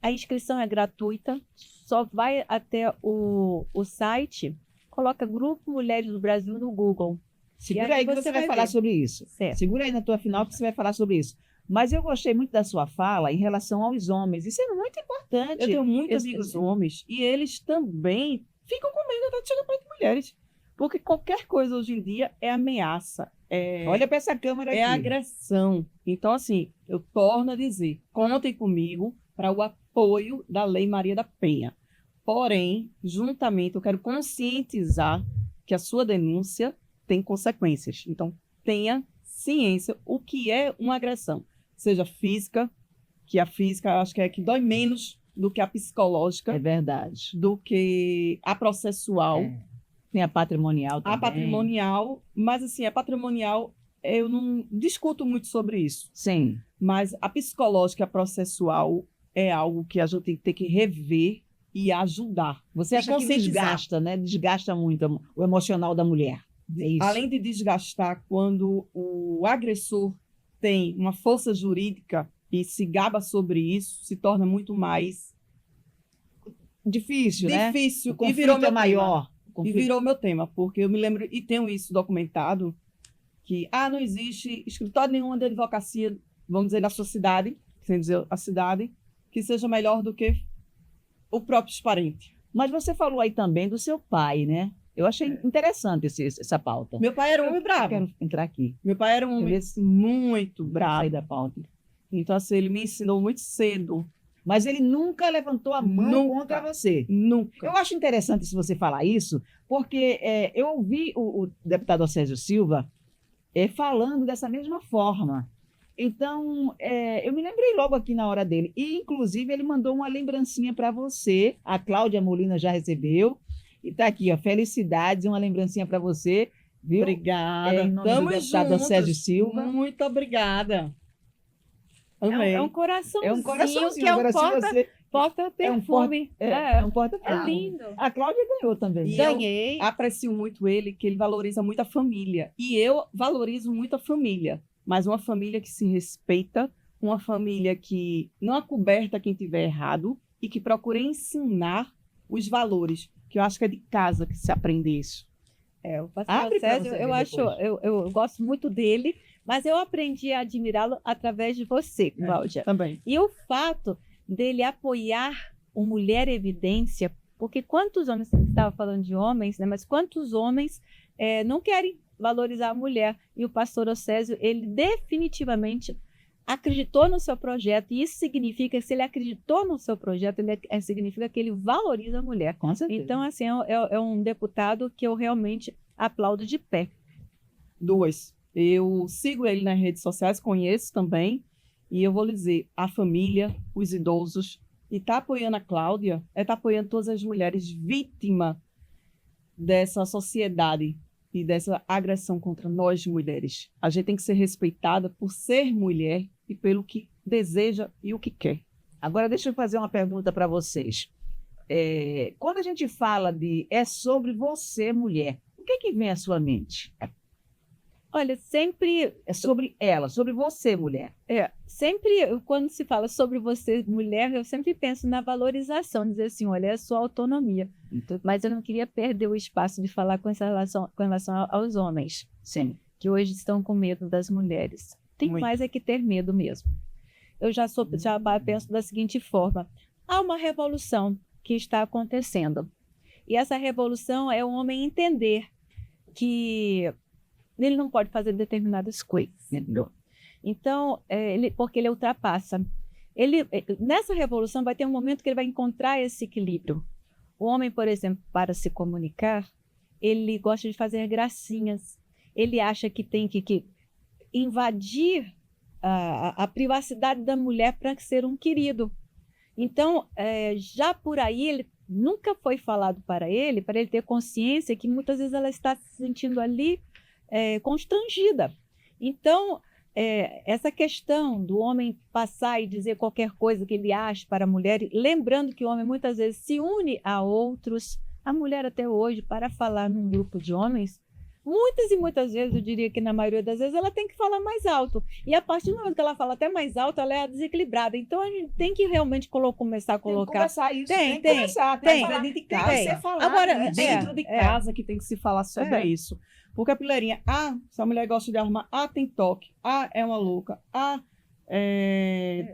a inscrição é gratuita, só vai até o site, coloca Grupo Mulheres do Brasil no Google.
Segura aí que você vai falar sobre isso.
Certo.
Segura aí na tua final que você vai falar sobre isso. Mas eu gostei muito da sua fala em relação aos homens. Isso é muito importante.
Eu tenho muitos amigos homens e eles também ficam com medo até de chegar perto de mulheres. Porque qualquer coisa hoje em dia é ameaça.
Olha para essa câmera aqui.
É agressão. Então, assim, eu torno a dizer, contem comigo para o apoio da Lei Maria da Penha. Porém, juntamente, eu quero conscientizar que a sua denúncia tem consequências. Então, tenha ciência o que é uma agressão. Seja física, que a física acho que é que dói menos do que a psicológica.
É verdade.
Do que a processual.
Tem a patrimonial também.
A patrimonial, mas assim, a patrimonial, eu não discuto muito sobre isso.
Sim.
Mas a psicológica e a processual é algo que a gente tem que ter que rever e ajudar.
Você acha que desgasta, né? Desgasta muito o emocional da mulher. É isso.
Além de desgastar, quando o agressor tem uma força jurídica e se gaba sobre isso, se torna muito mais
difícil, né?
Difícil.
O conflito é maior.
E virou meu tema, porque eu me lembro, e tenho isso documentado, que não existe escritório nenhum de advocacia, vamos dizer, na sua cidade, sem dizer a cidade, que seja melhor do que o próprio parente.
Mas você falou aí também do seu pai, né? Eu achei interessante essa pauta.
Meu pai era um homem bravo.
Eu quero entrar aqui.
Meu pai era um homem muito bravo.
Sair da pauta.
Então, assim, ele me ensinou muito cedo.
Mas ele nunca levantou a mão contra você.
Nunca.
Eu acho interessante se você falar isso, porque eu ouvi o deputado Sérgio Silva falando dessa mesma forma. Então, eu me lembrei logo aqui na hora dele. E, inclusive, ele mandou uma lembrancinha para você. A Cláudia Molina já recebeu. E está aqui, ó, felicidades, uma lembrancinha para você. Viu?
Obrigada.
Em nome do deputado Sérgio Silva.
Muito obrigada.
É um coraçãozinho,
é um coraçãozinho
que é
agora,
um porta...
se você
Porta-perfume.
É um
É
porta-perfume.
lindo.
A Cláudia ganhou também.
E
Ganhei.
aprecio muito ele, que ele valoriza muito a família. E eu valorizo muito a família. Mas uma família que se respeita, uma família que não acoberta quem tiver errado e que procura ensinar os valores, que eu acho que é de casa que se aprende isso.
O pastor
Abre pra
Césio,
você ver
eu acho,
depois.
eu gosto muito dele, mas eu aprendi a admirá-lo através de você, Cláudia.
Também.
E o fato dele apoiar o Mulher Evidência, porque quantos homens, você estava falando de homens, né, mas quantos homens não querem valorizar a mulher? E o pastor Océsio, ele definitivamente acreditou no seu projeto, e isso significa que se ele acreditou no seu projeto, significa que ele valoriza a mulher.
Com certeza.
Então, assim, é um deputado que eu realmente aplaudo de pé.
2. Eu sigo ele nas redes sociais, conheço também, e eu vou lhe dizer, a família, os idosos, e está apoiando a Cláudia, está apoiando todas as mulheres vítimas dessa sociedade e dessa agressão contra nós mulheres. A gente tem que ser respeitada por ser mulher e pelo que deseja e o que quer.
Agora, deixa eu fazer uma pergunta para vocês. Quando a gente fala é sobre você, mulher, o que vem à sua mente?
Olha, sempre
É sobre ela, sobre você, mulher.
sempre quando se fala sobre você, mulher, eu sempre penso na valorização, dizer assim, olha, é a sua autonomia.
Então,
Mas eu não queria perder o espaço de falar com relação aos homens,
sim.
que hoje estão com medo das mulheres. Tem
Muito.
mais é que ter medo mesmo. Eu já penso da seguinte forma: há uma revolução que está acontecendo. E essa revolução é o homem entender que ele não pode fazer determinadas coisas. Então, porque ele ultrapassa. Nessa revolução vai ter um momento que ele vai encontrar esse equilíbrio. O homem, por exemplo, para se comunicar, ele gosta de fazer gracinhas. Ele acha que tem que invadir a privacidade da mulher para ser um querido. Então, já por aí, ele nunca foi falado para ele ter consciência que muitas vezes ela está se sentindo ali constrangida. Então, essa questão do homem passar e dizer qualquer coisa que ele acha para a mulher, lembrando que o homem muitas vezes se une a outros, a mulher até hoje, para falar num grupo de homens, muitas e muitas vezes, eu diria que na maioria das vezes, ela tem que falar mais alto. E a partir do momento que ela fala até mais alto, ela é desequilibrada. Então, a gente tem que realmente começar a colocar...
Conversar isso.
Tem.
Conversar,
Tem.
falar
Dentro de
tem
casa.
que ser falado.
Agora,
Dentro de casa que tem que se falar sobre isso. Porque a pileirinha, se a mulher gosta de arrumar, tem toque, é uma louca,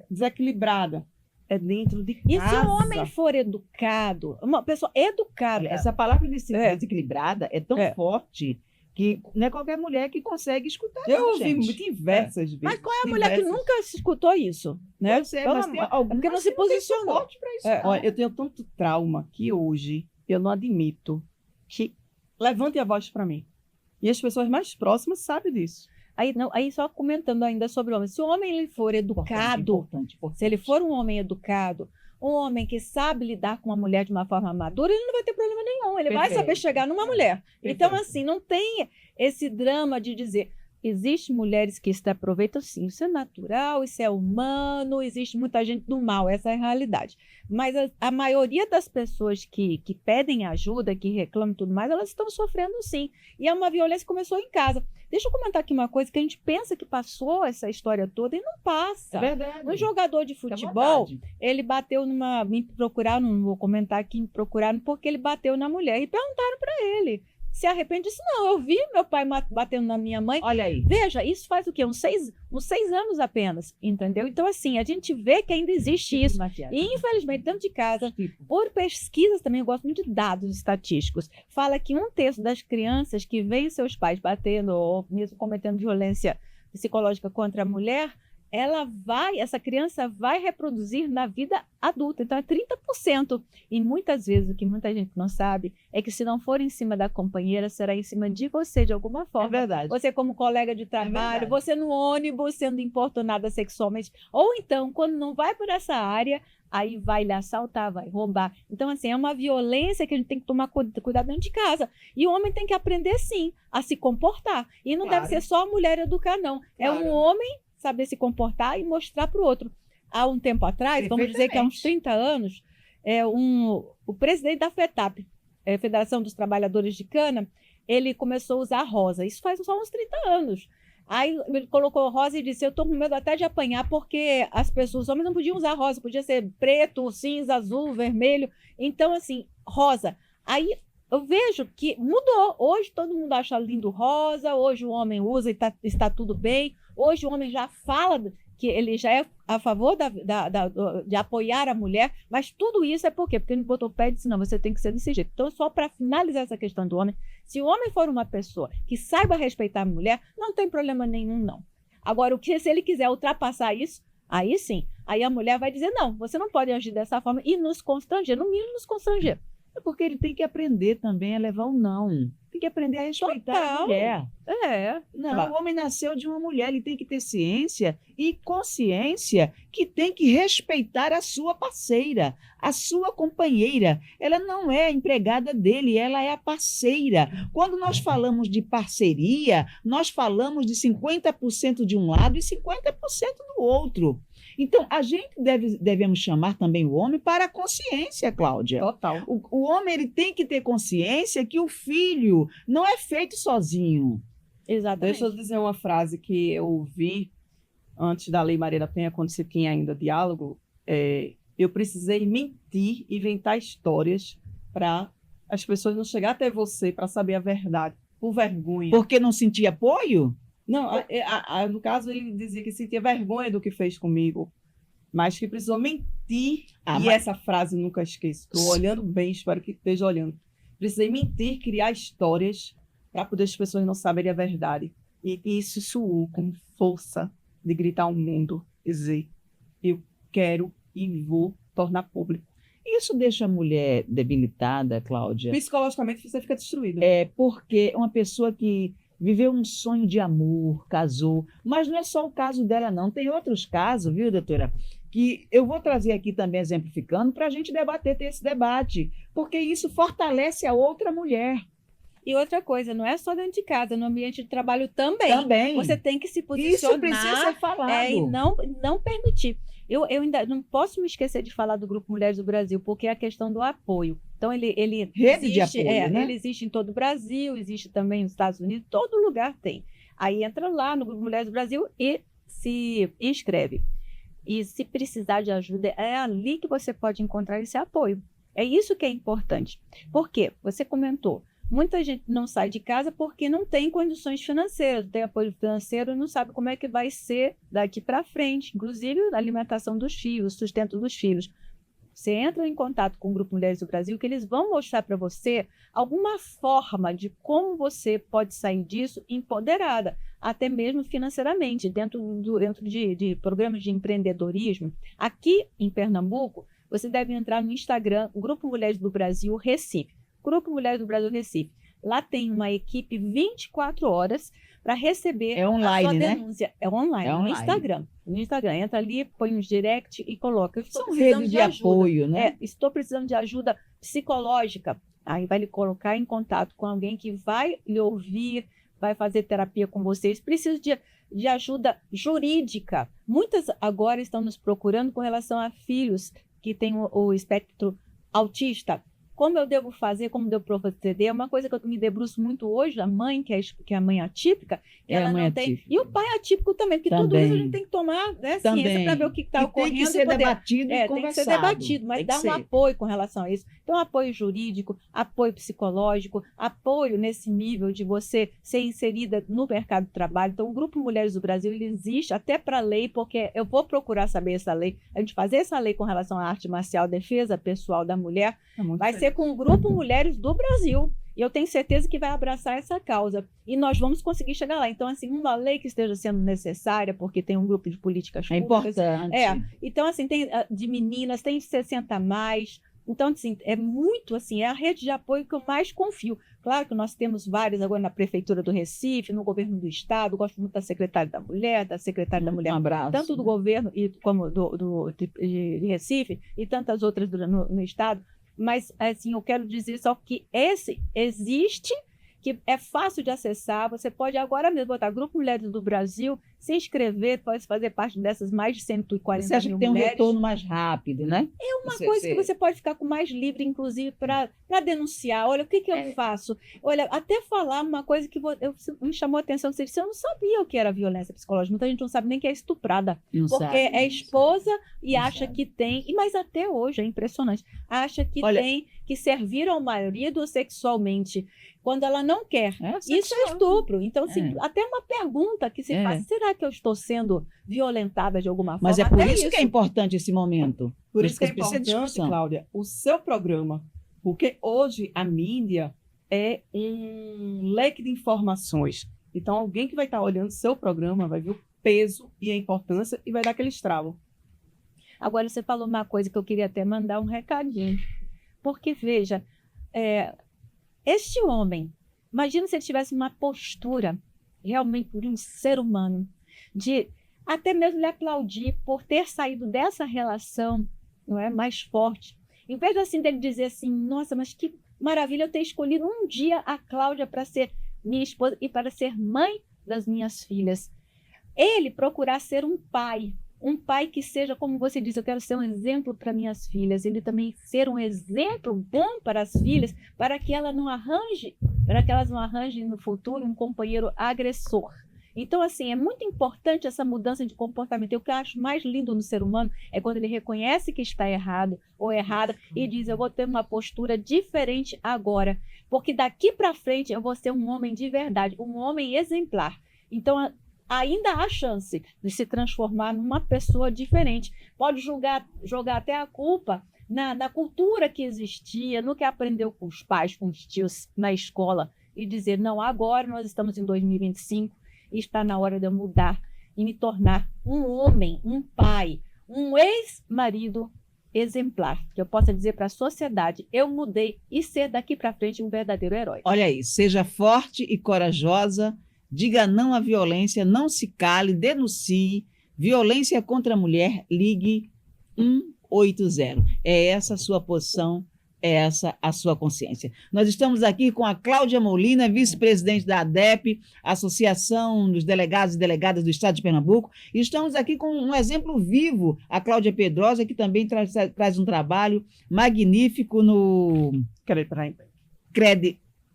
desequilibrada. É dentro de casa.
E se o homem for educado, uma pessoa educada...
Essa palavra desequilibrada é tão forte que não é qualquer mulher que consegue escutar.
Eu ouvi diversas vezes.
Mas qual é a mulher que nunca escutou isso? Né?
Mas tem algumas
porque não se
que não tem
posicionou.
suporte para isso.
Olha, eu tenho tanto trauma que hoje eu não admito que levante a voz para mim. E as pessoas mais próximas sabem disso.
Aí só comentando ainda sobre o homem. Se o homem ele for educado,
Importante.
se ele for um homem educado, um homem que sabe lidar com uma mulher de uma forma madura, ele não vai ter problema nenhum. Ele vai
Perfeito.
saber chegar numa mulher.
Perfeito.
Então, assim, não tem esse drama de dizer... Existem mulheres que se aproveitam, sim, isso é natural, isso é humano, existe muita gente do mal, essa é a realidade. Mas a maioria das pessoas que pedem ajuda, que reclamam e tudo mais, elas estão sofrendo sim. E é uma violência que começou em casa. Deixa eu comentar aqui uma coisa que a gente pensa que passou essa história toda e não passa.
É verdade.
Um jogador de
Fica à
futebol,
vontade.
ele bateu me procuraram, não vou comentar aqui, me procuraram porque ele bateu na mulher e perguntaram para ele. Se arrepende? Disse, não, eu vi meu pai batendo na minha mãe.
Olha aí.
Veja, isso faz o quê? Uns seis anos apenas, entendeu? Então, assim, a gente vê que ainda existe isso. E, infelizmente, dentro de casa, por pesquisas também, eu gosto muito de dados estatísticos, fala que 1/3 das crianças que veem seus pais batendo ou mesmo cometendo violência psicológica contra a mulher, essa criança vai reproduzir na vida adulta. Então, é 30%. E muitas vezes, o que muita gente não sabe, é que se não for em cima da companheira, será em cima de você, de alguma forma.
É verdade.
Você como colega de trabalho,
verdade.
você no ônibus sendo importunada sexualmente. Ou então, quando não vai por essa área, aí vai lhe assaltar, vai roubar. Então, assim, é uma violência que a gente tem que tomar cuidado dentro de casa. E o homem tem que aprender, sim, a se comportar. E não
Claro.
deve ser só a mulher educar, não. É
Claro.
um homem saber se comportar e mostrar para o outro. há um tempo atrás, vamos dizer que há uns 30 anos, o presidente da FETAP, Federação dos Trabalhadores de Cana, ele começou a usar rosa. Isso faz só uns 30 anos. Aí ele colocou rosa e disse, eu estou com medo até de apanhar, porque os homens não podiam usar rosa, podia ser preto, cinza, azul, vermelho. Então, assim, rosa. Aí eu vejo que mudou. Hoje todo mundo acha lindo rosa, hoje o homem usa e está tudo bem. Hoje o homem já fala que ele já é a favor de apoiar a mulher, mas tudo isso é por quê? Porque ele botou o pé e disse, não, você tem que ser desse jeito. Então, só para finalizar essa questão do homem, se o homem for uma pessoa que saiba respeitar a mulher, não tem problema nenhum, não. Agora, se ele quiser ultrapassar isso, aí sim, aí a mulher vai dizer, não, você não pode agir dessa forma e nos constranger, no mínimo nos constranger.
É porque ele tem que aprender também a levar o não. Tem que aprender a respeitar a mulher. Não, o homem nasceu de uma mulher, ele tem que ter ciência e consciência que tem que respeitar a sua parceira, a sua companheira. Ela não é a empregada dele, ela é a parceira. Quando nós falamos de parceria, nós falamos de 50% de um lado e 50% do outro. Então, a gente devemos chamar também o homem para a consciência, Cláudia.
Total.
O homem ele tem que ter consciência que o filho não é feito sozinho.
Exatamente.
Deixa eu dizer uma frase que eu ouvi antes da Lei Maria da Penha, quando se tinha ainda diálogo. Eu precisei mentir, inventar histórias para as pessoas não chegarem até você para saber a verdade, por vergonha.
Porque não sentia apoio?
Não, no caso, ele dizia que sentia vergonha do que fez comigo, mas que precisou mentir. Essa frase eu nunca esqueço. Estou olhando bem, espero que esteja olhando. Precisei mentir, criar histórias para poder as pessoas não saberem a verdade. E isso suou com força de gritar ao mundo, dizer, eu quero e vou tornar público.
Isso deixa a mulher debilitada, Cláudia?
Psicologicamente você fica destruída.
Porque uma pessoa que viveu um sonho de amor, casou, mas não é só o caso dela, não. Tem outros casos, viu, doutora? Que eu vou trazer aqui também exemplificando para a gente debater, ter esse debate, porque isso fortalece a outra mulher.
E outra coisa, não é só dentro de casa, no ambiente de trabalho também.
Também.
Você tem que se posicionar.
Isso precisa ser falado.
E não permitir. Eu ainda não posso me esquecer de falar do Grupo Mulheres do Brasil, porque é a questão do apoio. Então, ele
Rede
existe,
de apoio, né?
Ele existe em todo o Brasil, existe também nos Estados Unidos, todo lugar tem. Aí entra lá no Grupo Mulheres do Brasil e se inscreve. E se precisar de ajuda, é ali que você pode encontrar esse apoio. É isso que é importante. Por quê? Você comentou, muita gente não sai de casa porque não tem condições financeiras, não tem apoio financeiro, não sabe como é que vai ser daqui para frente, inclusive a alimentação dos filhos, o sustento dos filhos. Você entra em contato com o Grupo Mulheres do Brasil, que eles vão mostrar para você alguma forma de como você pode sair disso empoderada, até mesmo financeiramente, dentro de programas de empreendedorismo. Aqui em Pernambuco, você deve entrar no Instagram, Grupo Mulheres do Brasil Recife. Grupo Mulheres do Brasil Recife. Lá tem uma equipe 24 horas para receber a sua denúncia. É online, no Instagram. No Instagram, entra ali, põe uns direct e coloca.
São redes de apoio, né?
Estou precisando de ajuda psicológica. Aí vai lhe colocar em contato com alguém que vai lhe ouvir, vai fazer terapia com vocês. Preciso de ajuda jurídica. Muitas agora estão nos procurando com relação a filhos que têm o espectro autista. Como eu devo fazer, como devo proceder, é uma coisa que eu me debruço muito hoje, a mãe, que é a mãe atípica, ela não tem. E o pai atípico também, porque tudo isso a gente tem que tomar ciência para ver o que está ocorrendo.
Tem que ser debatido e conversado.
Tem que ser debatido, mas dar um apoio com relação a isso. Então, apoio jurídico, apoio psicológico, apoio nesse nível de você ser inserida no mercado de trabalho. Então, o Grupo Mulheres do Brasil, ele existe até para lei, porque eu vou procurar saber essa lei, a gente fazer essa lei com relação à arte marcial, defesa pessoal da mulher, vai ser com o Grupo Mulheres do Brasil. E eu tenho certeza que vai abraçar essa causa. E nós vamos conseguir chegar lá. Então, assim, uma lei que esteja sendo necessária, porque tem um grupo de políticas públicas.
É importante.
Então, assim, tem de meninas, tem 60 a mais. Então, assim, é muito, assim, é a rede de apoio que eu mais confio. Claro que nós temos várias agora na Prefeitura do Recife, no governo do Estado, gosto muito da secretária da Mulher,
Um abraço.
Tanto do governo como de Recife e tantas outras no Estado. Mas, assim, eu quero dizer só que esse existe, que é fácil de acessar. Você pode agora mesmo botar Grupo Mulheres do Brasil, se inscrever, pode fazer parte dessas mais de 140
Você acha
mil
que tem um
mulheres.
retorno mais rápido, né?
É uma coisa que você pode ficar com mais livre, inclusive, para denunciar. Olha, o que eu faço? Olha, até falar uma coisa que me chamou a atenção, que você disse, eu não sabia o que era violência psicológica. Muita gente não sabe nem que é estuprada.
Não
Porque
sabe,
é esposa e
não
acha
sabe.
que tem, mas até hoje é impressionante, acha que
Olha,
tem que servir ao marido sexualmente quando ela não quer. Isso é estupro. Então, assim, até uma pergunta que se faz, será que eu estou sendo violentada de alguma forma?
Mas é por
Até
isso que é importante esse momento.
Por isso que é
precisa de
importante,
discussão.
Cláudia, o seu programa, porque hoje a mídia é um leque de informações. Então, alguém que vai estar olhando seu programa vai ver o peso e a importância e vai dar aquele estralo.
Agora, você falou uma coisa que eu queria até mandar um recadinho. Porque, veja, este homem, imagina se ele tivesse uma postura realmente por um ser humano, de até mesmo lhe aplaudir por ter saído dessa relação, não é, mais forte. Em vez assim dele dizer assim, nossa, mas que maravilha eu ter escolhido um dia a Cláudia para ser minha esposa e para ser mãe das minhas filhas. Ele procurar ser um pai que seja, como você disse, eu quero ser um exemplo para minhas filhas, ele também ser um exemplo bom para as filhas, para que elas não arranjem no futuro um companheiro agressor. Então, assim, é muito importante essa mudança de comportamento. E o que eu acho mais lindo no ser humano é quando ele reconhece que está errado ou errada e diz, eu vou ter uma postura diferente agora, porque daqui para frente eu vou ser um homem de verdade, um homem exemplar. Então, ainda há chance de se transformar numa pessoa diferente. Pode jogar até a culpa na cultura que existia, no que aprendeu com os pais, com os tios na escola, e dizer, não, agora nós estamos em 2025 e está na hora de eu mudar e me tornar um homem, um pai, um ex-marido exemplar, que eu possa dizer para a sociedade, eu mudei, e ser daqui para frente um verdadeiro herói.
Olha aí, seja forte e corajosa, diga não à violência, não se cale, denuncie. Violência contra a mulher, ligue 180. É essa a sua posição, é essa a sua consciência. Nós estamos aqui com a Cláudia Molina, vice-presidente da ADEPE, Associação dos Delegados e Delegadas do Estado de Pernambuco, e estamos aqui com um exemplo vivo, a Cláudia Pedrosa, que também traz um trabalho magnífico no Credit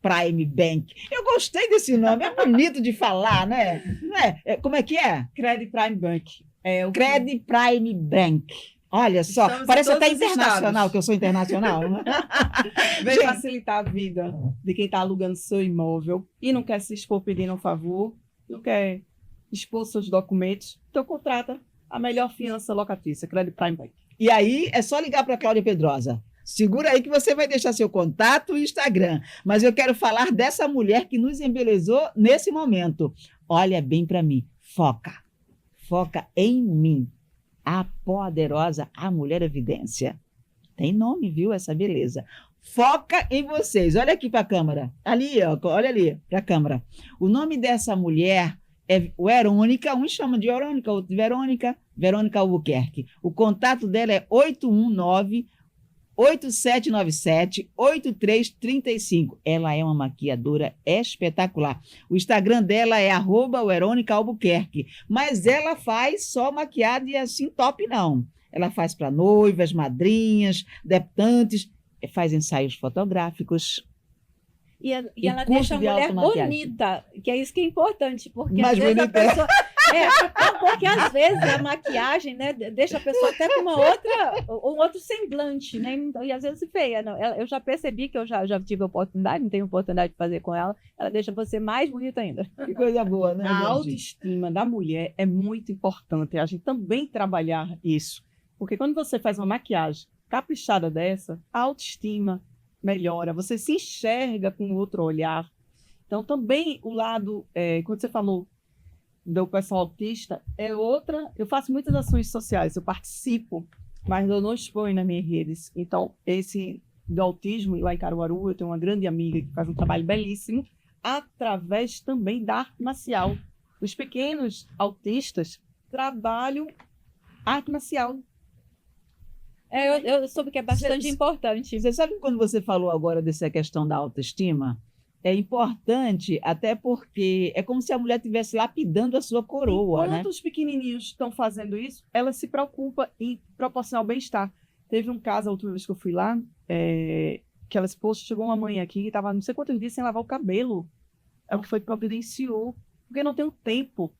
Prime Bank. Eu gostei desse nome, é bonito de falar, né? Não é? Como é que é?
Credit Prime Bank.
Credit Prime Bank. Olha só,
Estamos
parece
em
até
todos os
internacional,
estados.
que eu sou internacional. Né?
Vem
Gente,
facilitar a vida de quem está alugando seu imóvel e não quer se expor pedindo um favor, não quer expor seus documentos, então contrata a melhor fiança locatícia, Credit Prime Bank.
E aí é só ligar para a Cláudia Pedrosa. Segura aí que você vai deixar seu contato e Instagram. Mas eu quero falar dessa mulher que nos embelezou nesse momento. Olha bem para mim. Foca. Foca em mim. A poderosa, a mulher evidência. Tem nome, viu, essa beleza. Foca em vocês. Olha aqui para a câmera. Ali, ó, olha ali para a câmera. O nome dessa mulher é Verônica. Um chama de Verônica, outro de Verônica. Verônica Albuquerque. O contato dela é 819-8797-8335. Ela é uma maquiadora espetacular. O Instagram dela é @Verônica Albuquerque. Mas ela faz só maquiagem assim top, não. Ela faz para noivas, madrinhas, debutantes, faz ensaios fotográficos.
E ela
curso
deixa a
de
mulher
automaquiagem.
bonita, que é isso que é importante, porque
Mais
às vezes
bonita.
a pessoa... porque às vezes a maquiagem, né, deixa a pessoa até com um outro semblante, né? E às vezes feia. Não. Eu já percebi que eu já tive oportunidade, não tenho oportunidade de fazer com ela, ela deixa você mais bonita ainda.
Que coisa boa, né,
A
gente?
autoestima da mulher é muito importante, a gente também trabalhar isso. Porque quando você faz uma maquiagem caprichada dessa, a autoestima melhora, você se enxerga com outro olhar. Então, também o lado, quando você falou do pessoal autista, é outra. Eu faço muitas ações sociais, eu participo, mas eu não exponho nas minhas redes. Então, esse do autismo, lá em Caruaru, eu tenho uma grande amiga que faz um trabalho belíssimo, através também da arte marcial. Os pequenos autistas trabalham arte marcial.
Eu soube que é bastante importante.
Você sabe quando você falou agora dessa questão da autoestima? É importante, até porque é como se a mulher estivesse lapidando a sua coroa,
Enquanto
né?
os pequenininhos estão fazendo isso, ela se preocupa em proporcionar o bem-estar. Teve um caso, a última vez que eu fui lá, que ela disse, poxa, chegou uma mãe aqui que estava não sei quantos dias sem lavar o cabelo. É o que foi providenciou, porque não tem o tempo.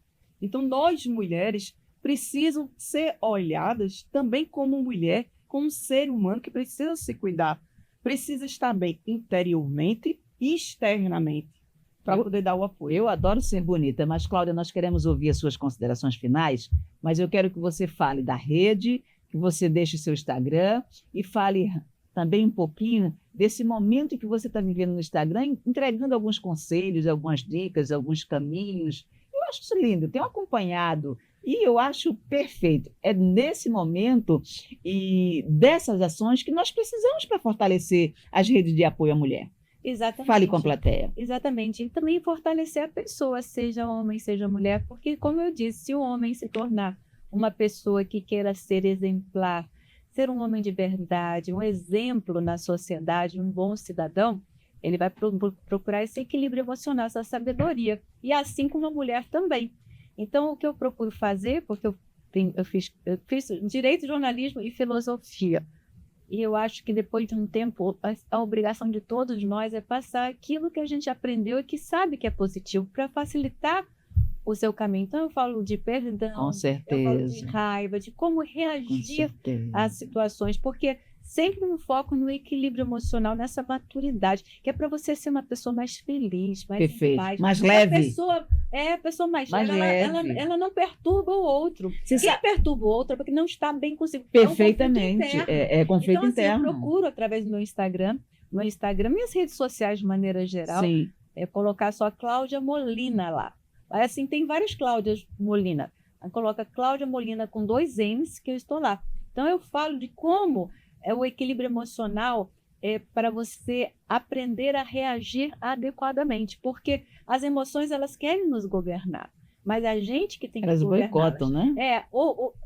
Então, nós, mulheres, precisam ser olhadas também como mulher, como um ser humano que precisa se cuidar. Precisa estar bem interiormente e externamente, para poder dar o apoio.
Eu adoro ser bonita, mas, Cláudia, nós queremos ouvir as suas considerações finais, mas eu quero que você fale da rede, que você deixe seu Instagram e fale também um pouquinho desse momento que você está vivendo no Instagram, entregando alguns conselhos, algumas dicas, alguns caminhos. Eu acho isso lindo, tenho acompanhado e eu acho perfeito. É nesse momento e dessas ações que nós precisamos para fortalecer as redes de apoio à mulher.
Exatamente.
Fale com a plateia.
Exatamente. E também fortalecer a pessoa, seja homem, seja mulher, porque, como eu disse, se o homem se tornar uma pessoa que queira ser exemplar, ser um homem de verdade, um exemplo na sociedade, um bom cidadão, ele vai procurar esse equilíbrio emocional, essa sabedoria. E assim como a mulher também. Então, o que eu procuro fazer, porque eu fiz direito, jornalismo e filosofia. E eu acho que depois de um tempo, a obrigação de todos nós é passar aquilo que a gente aprendeu e que sabe que é positivo para facilitar o seu caminho. Então, eu falo de perdão,
Com certeza.
eu falo de raiva, de como reagir às situações, porque sempre no foco no equilíbrio emocional, nessa maturidade, que é para você ser uma pessoa mais feliz, mais
Perfeito,
paz.
mais leve.
A pessoa mais
leve.
ela não perturba o outro.
Você
Quem
sabe-
perturba o outro é porque não está bem consigo.
Perfeitamente. É conflito
Então, assim,
interno.
eu procuro, através do meu Instagram, minhas redes sociais de maneira geral,
Sim.
colocar só Cláudia Molina lá. Aí, assim, tem várias Cláudias Molina. Aí coloca Cláudia Molina com 2 N's, que eu estou lá. Então, eu falo de como é o equilíbrio emocional para você aprender a reagir adequadamente, porque as emoções, elas querem nos governar, mas a gente que tem
Elas
que
boicotam,
governá-las.
né?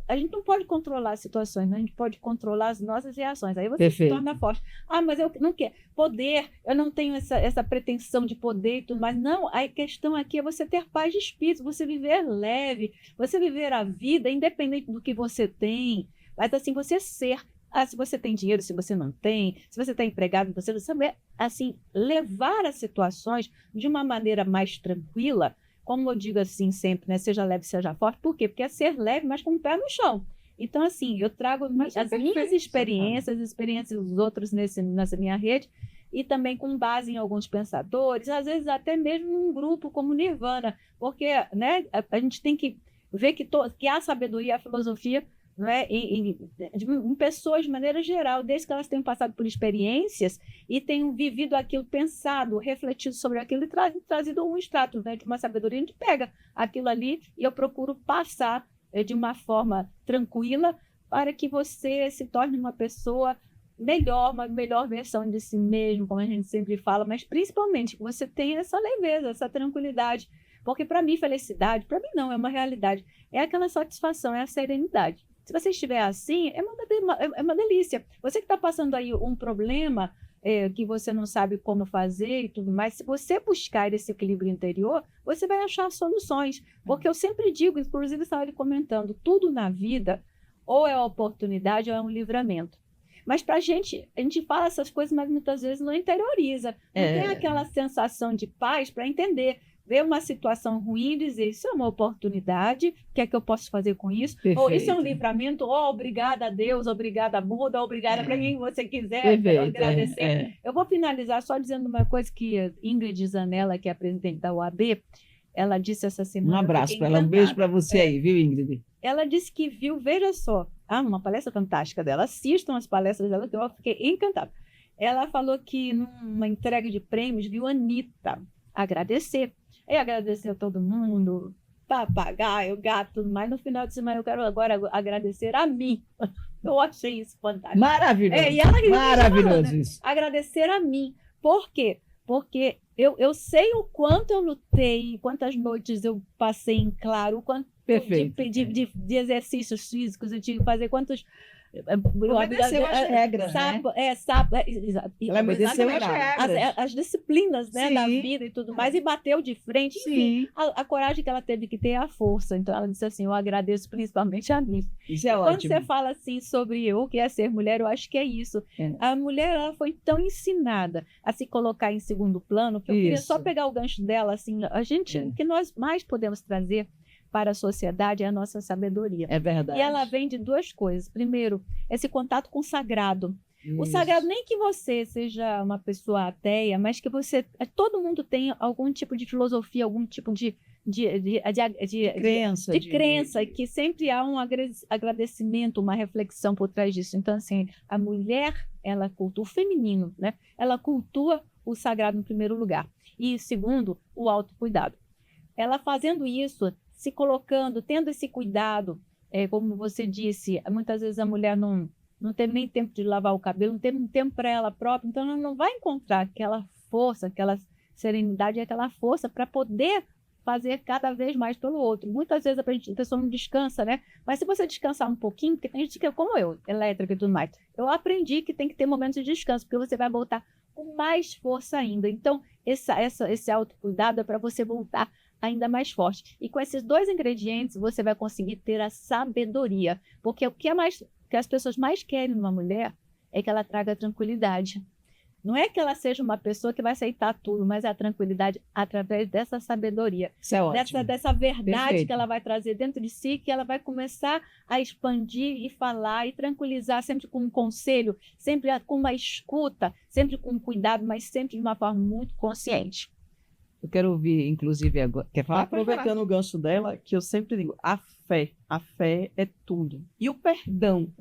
A gente não pode controlar as situações, né? A gente pode controlar as nossas reações. Aí você
Perfeito.
se torna forte. Ah, mas eu não quero poder, eu não tenho essa pretensão de poder e tudo mais. Não, a questão aqui é você ter paz de espírito, você viver leve, você viver a vida independente do que você tem, mas assim, você ser. Se você tem dinheiro, se você não tem, se você está empregado, você não sabe, assim, levar as situações de uma maneira mais tranquila, como eu digo assim sempre, né? Seja leve, seja forte. Por quê? Porque é ser leve, mas com o pé no chão. Então, assim, eu trago as minhas experiências, as experiências dos outros nessa minha rede, e também com base em alguns pensadores, às vezes até mesmo num grupo como Nirvana, porque, né, a gente tem que ver que há sabedoria, a filosofia, não é? Em pessoas de maneira geral, desde que elas tenham passado por experiências e tenham vivido aquilo, pensado, refletido sobre aquilo e trazido um extrato, né, de uma sabedoria. A gente pega aquilo ali e eu procuro passar de uma forma tranquila para que você se torne uma pessoa melhor, uma melhor versão de si mesmo, como a gente sempre fala, mas principalmente que você tenha essa leveza, essa tranquilidade. Porque para mim, felicidade, para mim não, é uma realidade. É aquela satisfação, é a serenidade. Se você estiver assim, é uma delícia. Você que está passando aí um problema que você não sabe como fazer e tudo mais, se você buscar esse equilíbrio interior, você vai achar soluções. Porque eu sempre digo, inclusive estava ali comentando, tudo na vida ou é oportunidade ou é um livramento. Mas para a gente fala essas coisas, mas muitas vezes não interioriza. Não tem aquela sensação de paz para entender. Ver uma situação ruim e dizer, isso é uma oportunidade, o que é que eu posso fazer com isso?
Perfeito.
Ou isso é um livramento, obrigada a Deus, obrigada a Buda, obrigada para quem você quiser agradecer. Eu vou finalizar só dizendo uma coisa que Ingrid Zanella, que é a presidente da OAB, ela disse essa semana.
Um abraço para ela, um beijo para você aí, viu, Ingrid?
Ela disse que viu, veja só, uma palestra fantástica dela, assistam as palestras dela, que eu fiquei encantada. Ela falou que numa entrega de prêmios viu a Anitta agradecer. E agradecer a todo mundo, papagaio, gato, tudo mais. No final de semana eu quero agora agradecer a mim. Eu achei isso fantástico.
Maravilhoso.
E ela
maravilhoso
falou, né?
isso.
Agradecer a mim. Por quê? Porque eu sei o quanto eu lutei, quantas noites eu passei em claro, o quanto
Perfeito.
de exercícios físicos eu tive que fazer, quantos
Obedeceu as regras,
sapo,
né?
Sapo,
Ela obedeceu as
exatamente.
regras.
As disciplinas, né,
Sim.
da vida e tudo mais, e bateu de frente. Enfim,
Sim,
a coragem que ela teve que ter é a força. Então ela disse assim: eu agradeço principalmente a mim.
isso é
Quando
ótimo.
você fala assim sobre o que é ser mulher, eu acho que é isso.
É.
A mulher, ela foi tão ensinada a se colocar em segundo plano, que eu queria
Isso.
só pegar o gancho dela, assim, o que nós mais podemos trazer para a sociedade é a nossa sabedoria.
É verdade.
E ela vem de duas coisas. Primeiro, esse contato com o sagrado. O
Isso.
sagrado, nem que você seja uma pessoa ateia, mas que todo mundo tem algum tipo de filosofia, algum tipo de
Crença.
crença, que sempre há um agradecimento, uma reflexão por trás disso. Então, assim, a mulher, ela cultua o feminino, né? Ela cultua o sagrado em primeiro lugar. E, segundo, o autocuidado. Ela fazendo isso, se colocando, tendo esse cuidado, como você disse, muitas vezes a mulher não teve nem tempo de lavar o cabelo, não teve um tempo para ela própria, então ela não vai encontrar aquela força, aquela serenidade, aquela força para poder fazer cada vez mais pelo outro. Muitas vezes a pessoa não descansa, né? Mas se você descansar um pouquinho, porque tem gente que é como eu, elétrica e tudo mais, eu aprendi que tem que ter momentos de descanso, porque você vai voltar com mais força ainda. Então, esse autocuidado é para você voltar ainda mais forte. E com esses dois ingredientes, você vai conseguir ter a sabedoria. Porque o que as pessoas mais querem numa mulher é que ela traga tranquilidade. Não é que ela seja uma pessoa que vai aceitar tudo, mas é a tranquilidade através dessa sabedoria.
Isso é ótimo.
Dessa verdade
Perfeito.
que ela vai trazer dentro de si, que ela vai começar a expandir e falar e tranquilizar, sempre com um conselho, sempre com uma escuta, sempre com cuidado, mas sempre de uma forma muito consciente.
Eu quero ouvir, inclusive, agora. Quer falar?
Aproveitando o gancho dela, que eu sempre digo, a fé é tudo. E o perdão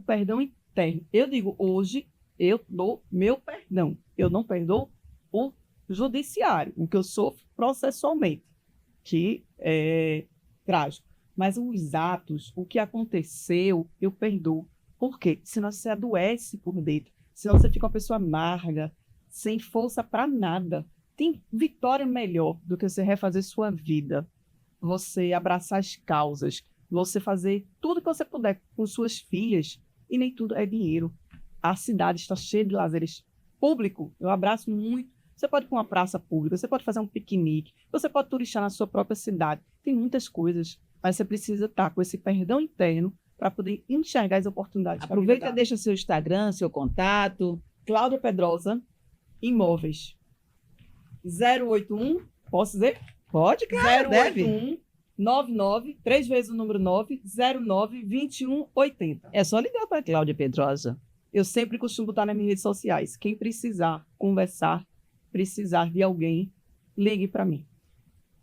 interno. Eu digo, hoje, eu dou meu perdão. Eu não perdoo o judiciário, o que eu sofro processualmente, que é trágico. Mas os atos, o que aconteceu, eu perdoo. Por quê? Senão você adoece por dentro. Senão você fica uma pessoa amarga, sem força para nada. Tem vitória melhor do que você refazer sua vida, você abraçar as causas, você fazer tudo que você puder com suas filhas, e nem tudo é dinheiro. A cidade está cheia de lazeres públicos, eu abraço muito. Você pode ir para uma praça pública, você pode fazer um piquenique, você pode turistar na sua própria cidade. Tem muitas coisas, mas você precisa estar com esse perdão interno para poder enxergar as oportunidades.
Aproveita e deixa seu Instagram, seu contato.
Cláudia Pedrosa, Imóveis. 081, posso dizer?
Pode, claro, deve.
081 99, 3 vezes o número 9, 09 21 80.
É só ligar para a Cláudia Pedrosa.
Eu sempre costumo botar nas minhas redes sociais. Quem precisar conversar, precisar de alguém, ligue para mim.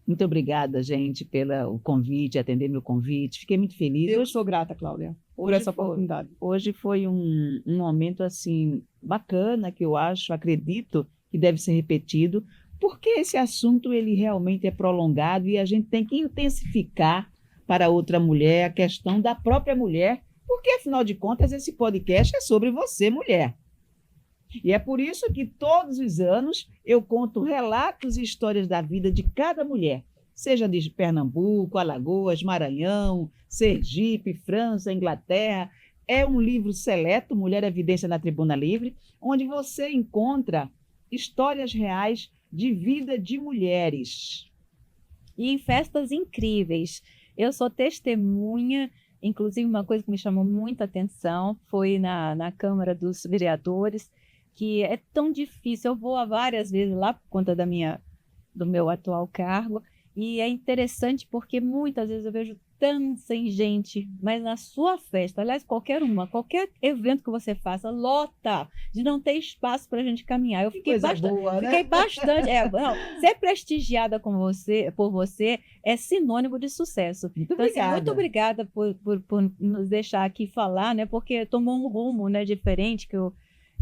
Muito obrigada, gente, pelo convite, atender meu convite. Fiquei muito feliz.
Eu sou grata, Cláudia, por essa oportunidade.
Hoje foi um momento assim bacana que eu acredito que deve ser repetido, porque esse assunto ele realmente é prolongado e a gente tem que intensificar para outra mulher a questão da própria mulher, porque afinal de contas esse podcast é sobre você, mulher. E é por isso que todos os anos eu conto relatos e histórias da vida de cada mulher, seja de Pernambuco, Alagoas, Maranhão, Sergipe, França, Inglaterra. É um livro seleto, Mulher Evidência na Tribuna Livre, onde você encontra histórias reais de vida de mulheres.
E em festas incríveis. Eu sou testemunha, inclusive uma coisa que me chamou muita atenção foi na Câmara dos Vereadores, que é tão difícil. Eu vou várias vezes lá por conta do meu atual cargo, e é interessante porque muitas vezes eu vejo tanta gente, mas na sua festa, aliás, qualquer evento que você faça, lota, de não ter espaço para a gente caminhar. Eu fiquei bastante. Ser prestigiada por você é sinônimo de sucesso.
Muito
então,
obrigada.
Assim, muito obrigada por nos deixar aqui falar, né? Porque tomou um rumo, né, diferente que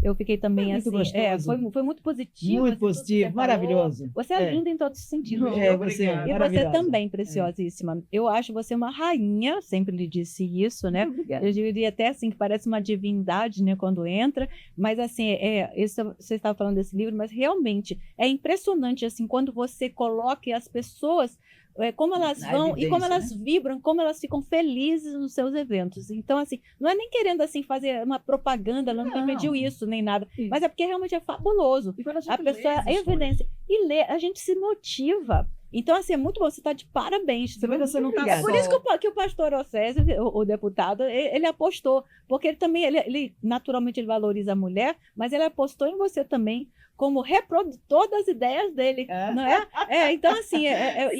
eu fiquei também
muito
assim. Foi muito positivo.
Muito positivo, maravilhoso.
Você é linda em todos os sentidos.
Você é
E você também, preciosíssima. Eu acho você uma rainha, sempre lhe disse isso, né? Eu diria até assim, que parece uma divindade, né, quando entra, mas assim, você estava falando desse livro, mas realmente é impressionante, assim, quando você coloca as pessoas como elas
Na
vão e como
evidência,
elas vibram, como elas ficam felizes nos seus eventos. Então, assim, não é nem querendo assim fazer uma propaganda, ela não pediu isso nem nada,
Isso.
mas é porque realmente é fabuloso.
E quando
A
gente
pessoa
lê as
evidência e lê, a gente se motiva. Então, assim, é muito bom. Você está de parabéns.
Você vê que você não tá
Obrigada.
Por
só.
isso que o pastor Océsio, o deputado, ele apostou, porque ele também, ele naturalmente ele valoriza a mulher, mas ele apostou em você também como reprodutor das ideias dele, não é? Então, assim,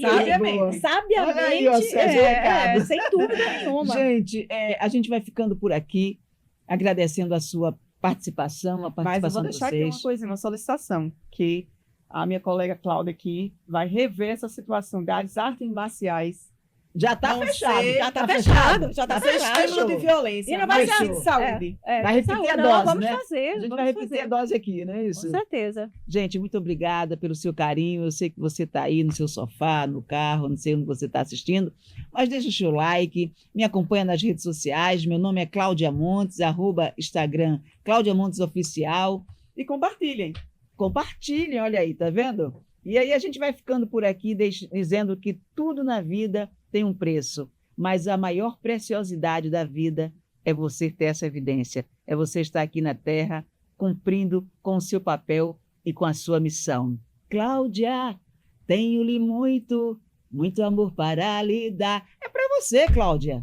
Sabiamente.
sabiamente,
Olha aí, Océsio, o recado.
sem dúvida nenhuma.
Gente, a gente vai ficando por aqui, agradecendo a sua participação, a
Mas eu
participação
vou
de
deixar aqui
vocês.
uma coisinha, uma solicitação, que a minha colega Cláudia aqui vai rever essa situação das artes marciais.
Já está
Não
fechado.
sei,
Já está fechado, já está
Tá
fechado.
fechado.
Estímulo de violência,
E não vai
mas
ser
sim de saúde.
Vai repetir
saúde.
a
Não,
dose,
vamos
né?
fazer.
A gente
vamos
vai repetir
fazer.
a dose aqui, não é isso?
Com certeza.
Gente, muito obrigada pelo seu carinho. Eu sei que você está aí no seu sofá, no carro, não sei onde você está assistindo, mas deixa o seu like, me acompanha nas redes sociais. Meu nome é Cláudia Montes, @Instagram Cláudia Montes Oficial.
E compartilhem.
Compartilhem, olha aí, tá vendo? E aí a gente vai ficando por aqui dizendo que tudo na vida tem um preço, mas a maior preciosidade da vida é você ter essa evidência, é você estar aqui na Terra cumprindo com o seu papel e com a sua missão. Cláudia, tenho-lhe muito, muito amor para lhe dar. É para você, Cláudia.